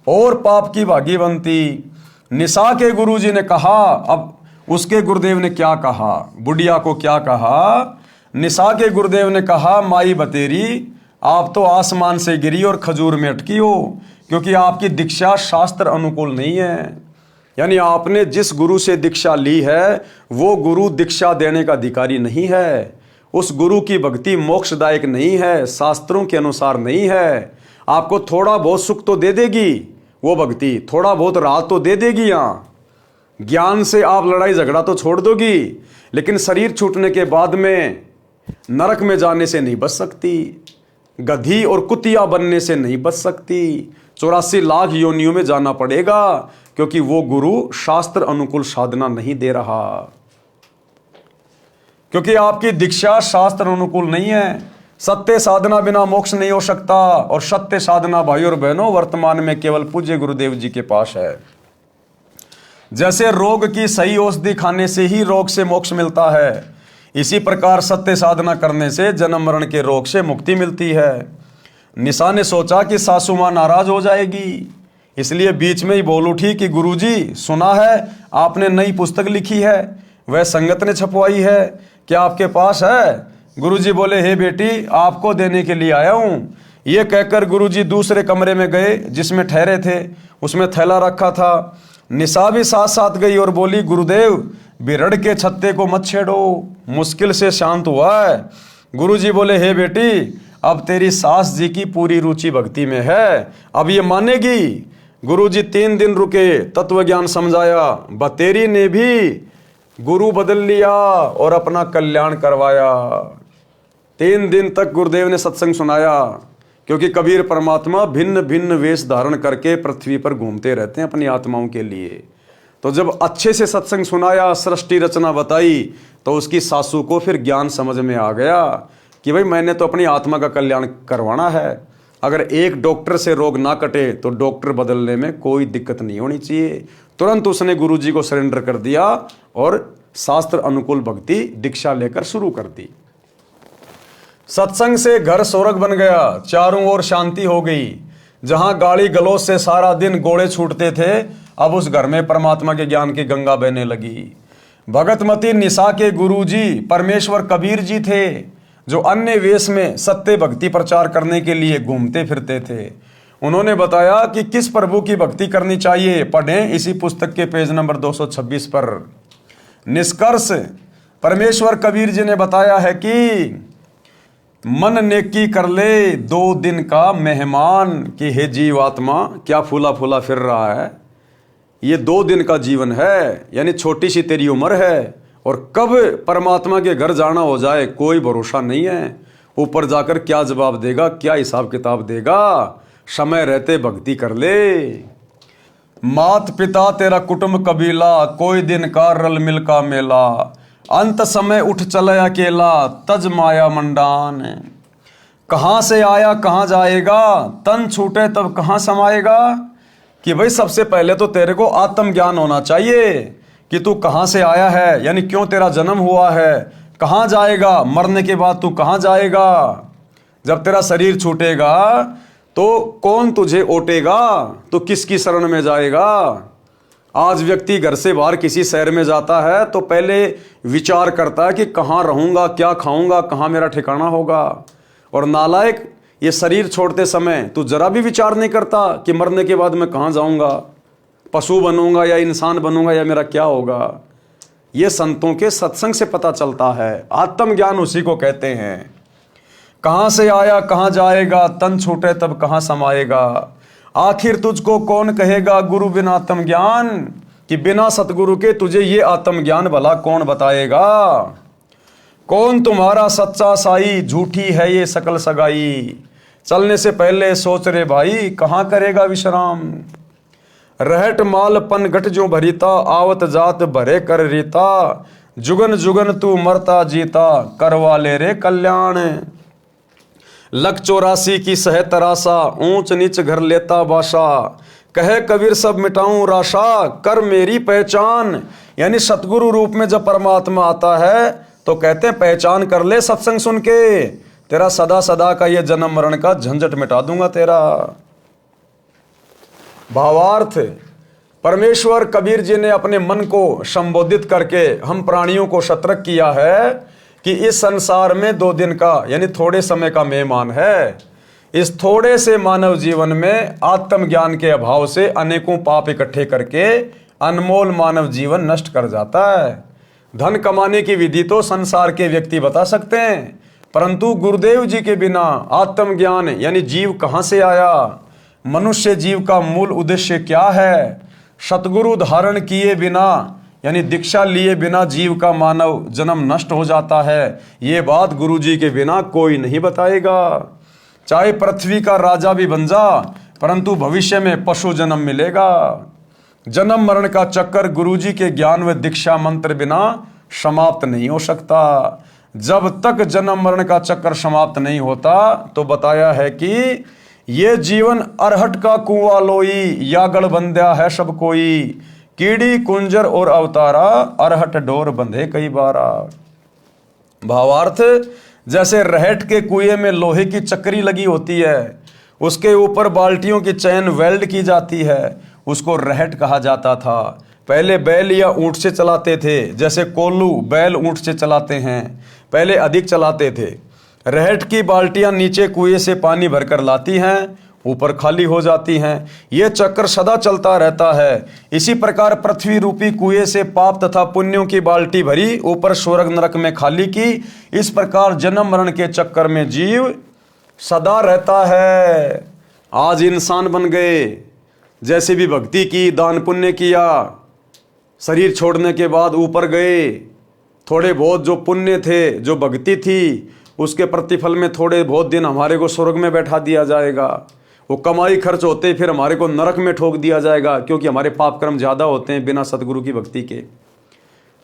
[SPEAKER 1] और पाप की भागी बनती। निशा के गुरुजी ने कहा, अब उसके गुरुदेव ने क्या कहा, बुढ़िया को क्या कहा? निशा के गुरुदेव ने कहा, माई बतेरी, आप तो आसमान से गिरी और खजूर में अटकी हो, क्योंकि आपकी दीक्षा शास्त्र अनुकूल नहीं है। यानी आपने जिस गुरु से दीक्षा ली है वो गुरु दीक्षा देने का अधिकारी नहीं है। उस गुरु की भक्ति मोक्षदायक नहीं है, शास्त्रों के अनुसार नहीं है। आपको थोड़ा बहुत सुख तो दे देगी वो भक्ति, थोड़ा बहुत राहत तो दे देगी, यहाँ ज्ञान से आप लड़ाई झगड़ा तो छोड़ दोगी, लेकिन शरीर छूटने के बाद में नरक में जाने से नहीं बच सकती, गधी और कुतिया बनने से नहीं बच सकती, 84 लाख योनियों में जाना पड़ेगा, क्योंकि वो गुरु शास्त्र अनुकूल साधना नहीं दे रहा, क्योंकि आपकी दीक्षा शास्त्र अनुकूल नहीं है। सत्य साधना बिना मोक्ष नहीं हो सकता, और सत्य साधना भाई और बहनों वर्तमान में केवल पूज्य गुरुदेव जी के पास है। जैसे रोग की सही औषधि खाने से ही रोग से मोक्ष मिलता है, इसी प्रकार सत्य साधना करने से जन्म मरण के रोग से मुक्ति मिलती है। निशा ने सोचा कि सासू माँ नाराज हो जाएगी, इसलिए बीच में ही बोल उठी कि गुरुजी, सुना है आपने नई पुस्तक लिखी है, वह संगत ने छपवाई है, क्या आपके पास है? गुरुजी बोले, हे बेटी, आपको देने के लिए आया हूँ। ये कहकर गुरुजी दूसरे कमरे में गए जिसमें ठहरे थे, उसमें थैला रखा था। निशा भी साथ साथ गई और बोली, गुरुदेव, बिरड़ के छत्ते को मत छेड़ो, मुश्किल से शांत हुआ है। गुरुजी बोले, हे बेटी, अब तेरी सास जी की पूरी रुचि भक्ति में है, अब ये मानेगी। गुरुजी 3 दिन रुके, तत्व ज्ञान समझाया। बतेरी ने भी गुरु बदल लिया और अपना कल्याण करवाया। 3 दिन तक गुरुदेव ने सत्संग सुनाया, क्योंकि कबीर परमात्मा भिन्न भिन्न वेश धारण करके पृथ्वी पर घूमते रहते हैं अपनी आत्माओं के लिए। तो जब अच्छे से सत्संग सुनाया, सृष्टि रचना बताई, तो उसकी सासू को फिर ज्ञान समझ में आ गया कि भाई मैंने तो अपनी आत्मा का कल्याण करवाना है। अगर एक डॉक्टर से रोग ना कटे तो डॉक्टर बदलने में कोई दिक्कत नहीं होनी चाहिए। तुरंत उसने गुरुजी को सरेंडर कर दिया और शास्त्र अनुकूल भक्ति दीक्षा लेकर शुरू कर दी। सत्संग से घर स्वर्ग बन गया, चारों ओर शांति हो गई। जहां गाली गलौज से सारा दिन गोले छूटते थे, अब उस घर में परमात्मा के ज्ञान की गंगा बहने लगी। भगतमती निशा के गुरुजी परमेश्वर कबीर जी थे, जो अन्य वेश में सत्य भक्ति प्रचार करने के लिए घूमते फिरते थे। उन्होंने बताया कि किस प्रभु की भक्ति करनी चाहिए, पढ़ें इसी पुस्तक के पेज नंबर 226 पर। निष्कर्ष, परमेश्वर कबीर जी ने बताया है कि मन नेकी कर ले 2 दिन का मेहमान, कि हे जीवात्मा, क्या फूला फूला फिर रहा है, ये 2 दिन का जीवन है, यानी छोटी सी तेरी उम्र है, और कब परमात्मा के घर जाना हो जाए कोई भरोसा नहीं है। ऊपर जाकर क्या जवाब देगा, क्या हिसाब किताब देगा। समय रहते भक्ति कर ले। मात पिता तेरा कुटुंब कबीला, कोई दिन का रल मिल का मेला, अंत समय उठ चले अकेला, तज माया मंडान। कहाँ से आया कहाँ जाएगा, तन छूटे तब कहाँ समाएगा। कि भाई सबसे पहले तो तेरे को आत्मज्ञान होना चाहिए कि तू कहाँ से आया है, यानी क्यों तेरा जन्म हुआ है, कहाँ जाएगा, मरने के बाद तू कहाँ जाएगा। जब तेरा शरीर छूटेगा तो कौन तुझे ओटेगा, तो किसकी शरण में जाएगा। आज व्यक्ति घर से बाहर किसी शहर में जाता है तो पहले विचार करता है कि कहाँ रहूँगा, क्या खाऊंगा, कहाँ मेरा ठिकाना होगा। और नालायक, ये शरीर छोड़ते समय तू जरा भी विचार नहीं करता कि मरने के बाद मैं कहाँ जाऊँगा, पशु बनूंगा या इंसान बनूंगा या मेरा क्या होगा। ये संतों के सत्संग से पता चलता है। आत्मज्ञान उसी को कहते हैं। कहाँ से आया कहाँ जाएगा, तन छूटे तब कहाँ समाएगा। आखिर तुझको कौन कहेगा गुरु बिना आत्मज्ञान, कि बिना सतगुरु के तुझे ये आत्मज्ञान भला कौन बताएगा। कौन तुम्हारा सच्चा साई, झूठी है ये सकल सगाई। चलने से पहले सोच रे भाई, कहाँ करेगा विश्राम। रहट माल पन घट जो भरीता, आवत जात भरे कर रीता। जुगन जुगन तू मरता जीता, करवा ले रे कल्याण। लख 84 की सह तरासा, ऊंच नीच घर लेता बाशा। कहे कबीर सब मिटाऊं राशा, कर मेरी पहचान। यानी सतगुरु रूप में जब परमात्मा आता है तो कहते हैं पहचान कर ले सत्संग सुन के, तेरा सदा सदा का ये जन्म मरण का झंझट मिटा दूंगा तेरा। भावार्थ, परमेश्वर कबीर जी ने अपने मन को संबोधित करके हम प्राणियों को सतर्क किया है कि इस संसार में 2 दिन का यानी थोड़े समय का मेहमान है। इस थोड़े से मानव जीवन में आत्मज्ञान के अभाव से अनेकों पाप इकट्ठे करके अनमोल मानव जीवन नष्ट कर जाता है। धन कमाने की विधि तो संसार के व्यक्ति बता सकते हैं, परंतु गुरुदेव जी के बिना आत्मज्ञान यानी जीव कहाँ से आया, मनुष्य जीव का मूल उद्देश्य क्या है, सतगुरु धारण किए बिना यानी दीक्षा लिए बिना जीव का मानव जन्म नष्ट हो जाता है। ये बात गुरु जी के बिना कोई नहीं बताएगा। चाहे पृथ्वी का राजा भी बन जा, परंतु भविष्य में पशु जन्म मिलेगा। जन्म मरण का चक्कर गुरु जी के ज्ञान व दीक्षा मंत्र बिना समाप्त नहीं हो सकता। जब तक जन्म मरण का चक्कर समाप्त नहीं होता तो बताया है कि ये जीवन अरहट का कुआं लोई, या गढ़ बंध्या है सब कोई। कीड़ी कुंजर और अवतारा, अरहट डोर बंधे कई बारा। भावार्थ, जैसे रहट के कुएं में लोहे की चक्री लगी होती है, उसके ऊपर बाल्टियों की चैन वेल्ड की जाती है, उसको रहट कहा जाता था। पहले बैल या ऊंट से चलाते थे, जैसे कोल्लू बैल ऊंट से चलाते हैं, पहले अधिक चलाते थे। रहट की बाल्टियां नीचे कुएं से पानी भरकर लाती हैं, ऊपर खाली हो जाती हैं। ये चक्कर सदा चलता रहता है। इसी प्रकार पृथ्वी रूपी कुएं से पाप तथा पुण्यों की बाल्टी भरी, ऊपर स्वर्ग नरक में खाली की। इस प्रकार जन्म मरण के चक्कर में जीव सदा रहता है। आज इंसान बन गए, जैसे भी भक्ति की, दान पुण्य किया, शरीर छोड़ने के बाद ऊपर गए, थोड़े बहुत जो पुण्य थे, जो भक्ति थी, उसके प्रतिफल में थोड़े बहुत दिन हमारे को स्वर्ग में बैठा दिया जाएगा। वो कमाई खर्च होते फिर हमारे को नरक में ठोक दिया जाएगा, क्योंकि हमारे पाप कर्म ज़्यादा होते हैं बिना सतगुरु की भक्ति के।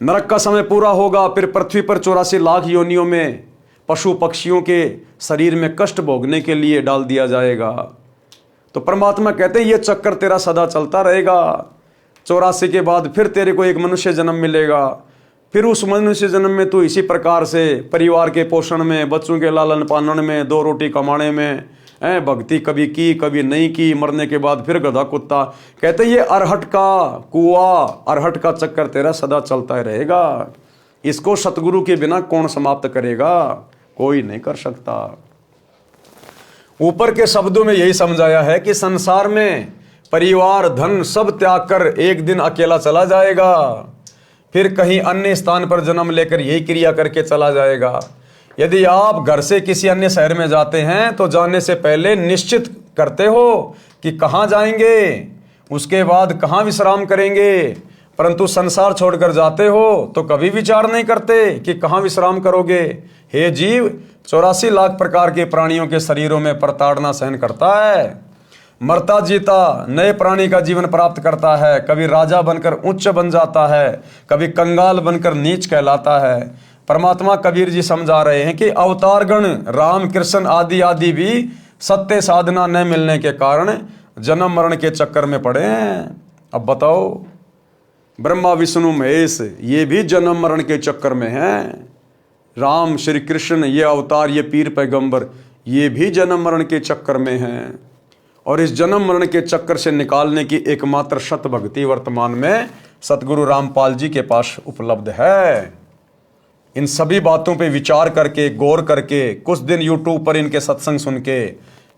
[SPEAKER 1] नरक का समय पूरा होगा, फिर पृथ्वी पर 84 लाख योनियों में पशु पक्षियों के शरीर में कष्ट भोगने के लिए डाल दिया जाएगा। तो परमात्मा कहते हैं ये चक्कर तेरा सदा चलता रहेगा। 84 के बाद फिर तेरे को एक मनुष्य जन्म मिलेगा, फिर उस मनुष्य जन्म में तू इसी प्रकार से परिवार के पोषण में, बच्चों के लालन पालन में, 2 रोटी कमाने में, भक्ति कभी की कभी नहीं की, मरने के बाद फिर गधा कुत्ता। कहते ये अरहट का कुआं, अरहट का चक्कर तेरा सदा चलता ही रहेगा। इसको सतगुरु के बिना कौन समाप्त करेगा, कोई नहीं कर सकता। ऊपर के शब्दों में यही समझाया है कि संसार में परिवार धन सब त्याग कर एक दिन अकेला चला जाएगा, फिर कहीं अन्य स्थान पर जन्म लेकर यही क्रिया करके चला जाएगा। यदि आप घर से किसी अन्य शहर में जाते हैं तो जाने से पहले निश्चित करते हो कि कहाँ जाएंगे, उसके बाद कहाँ विश्राम करेंगे, परंतु संसार छोड़कर जाते हो तो कभी विचार नहीं करते कि कहाँ विश्राम करोगे। हे जीव, 84 लाख प्रकार के प्राणियों के शरीरों में प्रताड़ना सहन करता है, मरता जीता नए प्राणी का जीवन प्राप्त करता है। कभी राजा बनकर उच्च बन जाता है, कभी कंगाल बनकर नीच कहलाता है। परमात्मा कबीर जी समझा रहे हैं कि अवतारगण राम कृष्ण आदि आदि भी सत्य साधना न मिलने के कारण जन्म मरण के चक्कर में पड़े हैं। अब बताओ, ब्रह्मा विष्णु महेश ये भी जन्म मरण के चक्कर में हैं। राम श्री कृष्ण ये अवतार, ये पीर पैगंबर, ये भी जन्म मरण के चक्कर में हैं और इस जन्म मरण के चक्कर से निकालने की एकमात्र शत भक्ति वर्तमान में सतगुरु रामपाल जी के पास उपलब्ध है। इन सभी बातों पे विचार करके, गौर करके, कुछ दिन यूट्यूब पर इनके सत्संग सुन के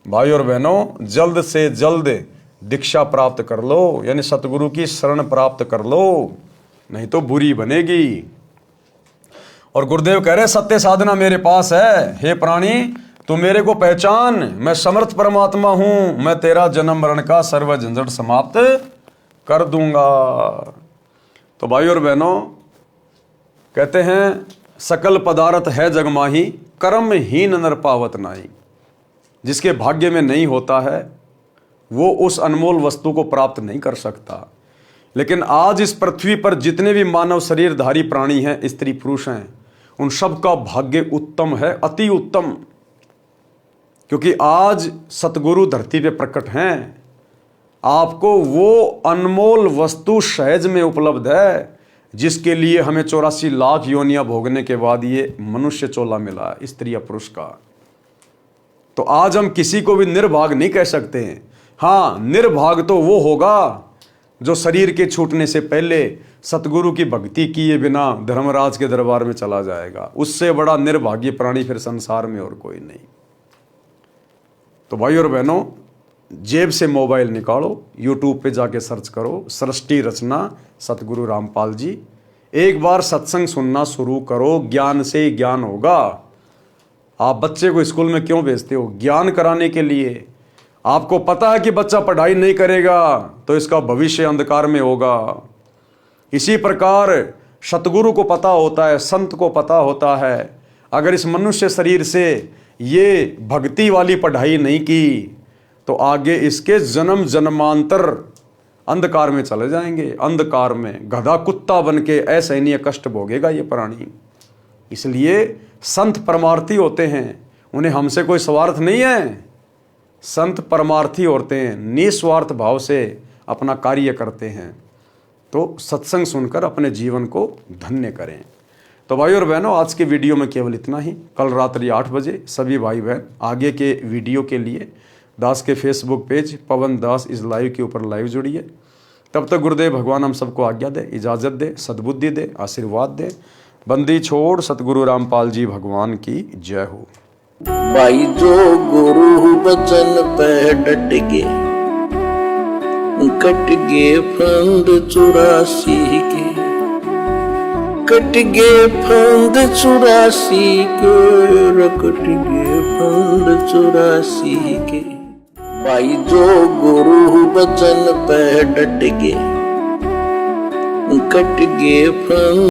[SPEAKER 1] भाई और बहनों जल्द से जल्द दीक्षा प्राप्त कर लो, यानी सतगुरु की शरण प्राप्त कर लो, नहीं तो बुरी बनेगी। और गुरुदेव कह रहे सत्य साधना मेरे पास है, हे प्राणी तू मेरे को पहचान, मैं समर्थ परमात्मा हूं, मैं तेरा जन्म मरण का सर्व झंझट समाप्त कर दूंगा। तो भाई और बहनों कहते हैं सकल पदार्थ है जगमाही, कर्महीन नर पावत नाई। जिसके भाग्य में नहीं होता है वो उस अनमोल वस्तु को प्राप्त नहीं कर सकता। लेकिन आज इस पृथ्वी पर जितने भी मानव शरीरधारी प्राणी हैं, स्त्री पुरुष हैं, उन सब का भाग्य उत्तम है, अति उत्तम। क्योंकि आज सतगुरु धरती पे प्रकट हैं। आपको वो अनमोल वस्तु सहज में उपलब्ध है जिसके लिए हमें 84 लाख योनियां भोगने के बाद ये मनुष्य चोला मिला है, स्त्री या पुरुष का। तो आज हम किसी को भी निर्भाग नहीं कह सकते हैं। हाँ, निर्भाग तो वो होगा जो शरीर के छूटने से पहले सतगुरु की भक्ति किए बिना धर्मराज के दरबार में चला जाएगा। उससे बड़ा निर्भाग्य प्राणी फिर संसार में और कोई नहीं। तो भाई और बहनों जेब से मोबाइल निकालो, यूट्यूब पे जाके सर्च करो सृष्टि रचना सतगुरु रामपाल जी। एक बार सत्संग सुनना शुरू करो, ज्ञान से ही ज्ञान होगा। आप बच्चे को स्कूल में क्यों भेजते हो? ज्ञान कराने के लिए। आपको पता है कि बच्चा पढ़ाई नहीं करेगा तो इसका भविष्य अंधकार में होगा। इसी प्रकार सतगुरु को पता होता है, संत को पता होता है, अगर इस मनुष्य शरीर से ये भक्ति वाली पढ़ाई नहीं की तो आगे इसके जन्म जन्मांतर अंधकार में चले जाएंगे। अंधकार में गधा कुत्ता बन के असहनीय कष्ट भोगेगा ये प्राणी। इसलिए संत परमार्थी होते हैं, उन्हें हमसे कोई स्वार्थ नहीं है। संत परमार्थी होते हैं, निस्वार्थ भाव से अपना कार्य करते हैं। तो सत्संग सुनकर अपने जीवन को धन्य करें। तो भाई और बहनों आज के वीडियो में केवल इतना ही। कल रात्रि 8 बजे सभी भाई बहन आगे के वीडियो के लिए दास के फेसबुक पेज पवन दास इस लाइव के ऊपर लाइव जुड़िए। तब तक गुरुदेव भगवान हम सबको आज्ञा दे, इजाज़त दे, सद्बुद्धि दे, आशीर्वाद दे। बंदी छोड़ सतगुरु रामपाल जी भगवान की जय हो।
[SPEAKER 2] भाई जो गुरु बचन पे डट गे, कट गे फंद 84 के, कट गे फंद 84 के, कट गे फंद 84 के। भाई जो गुरु बचन पे डट गे, कट गे फंद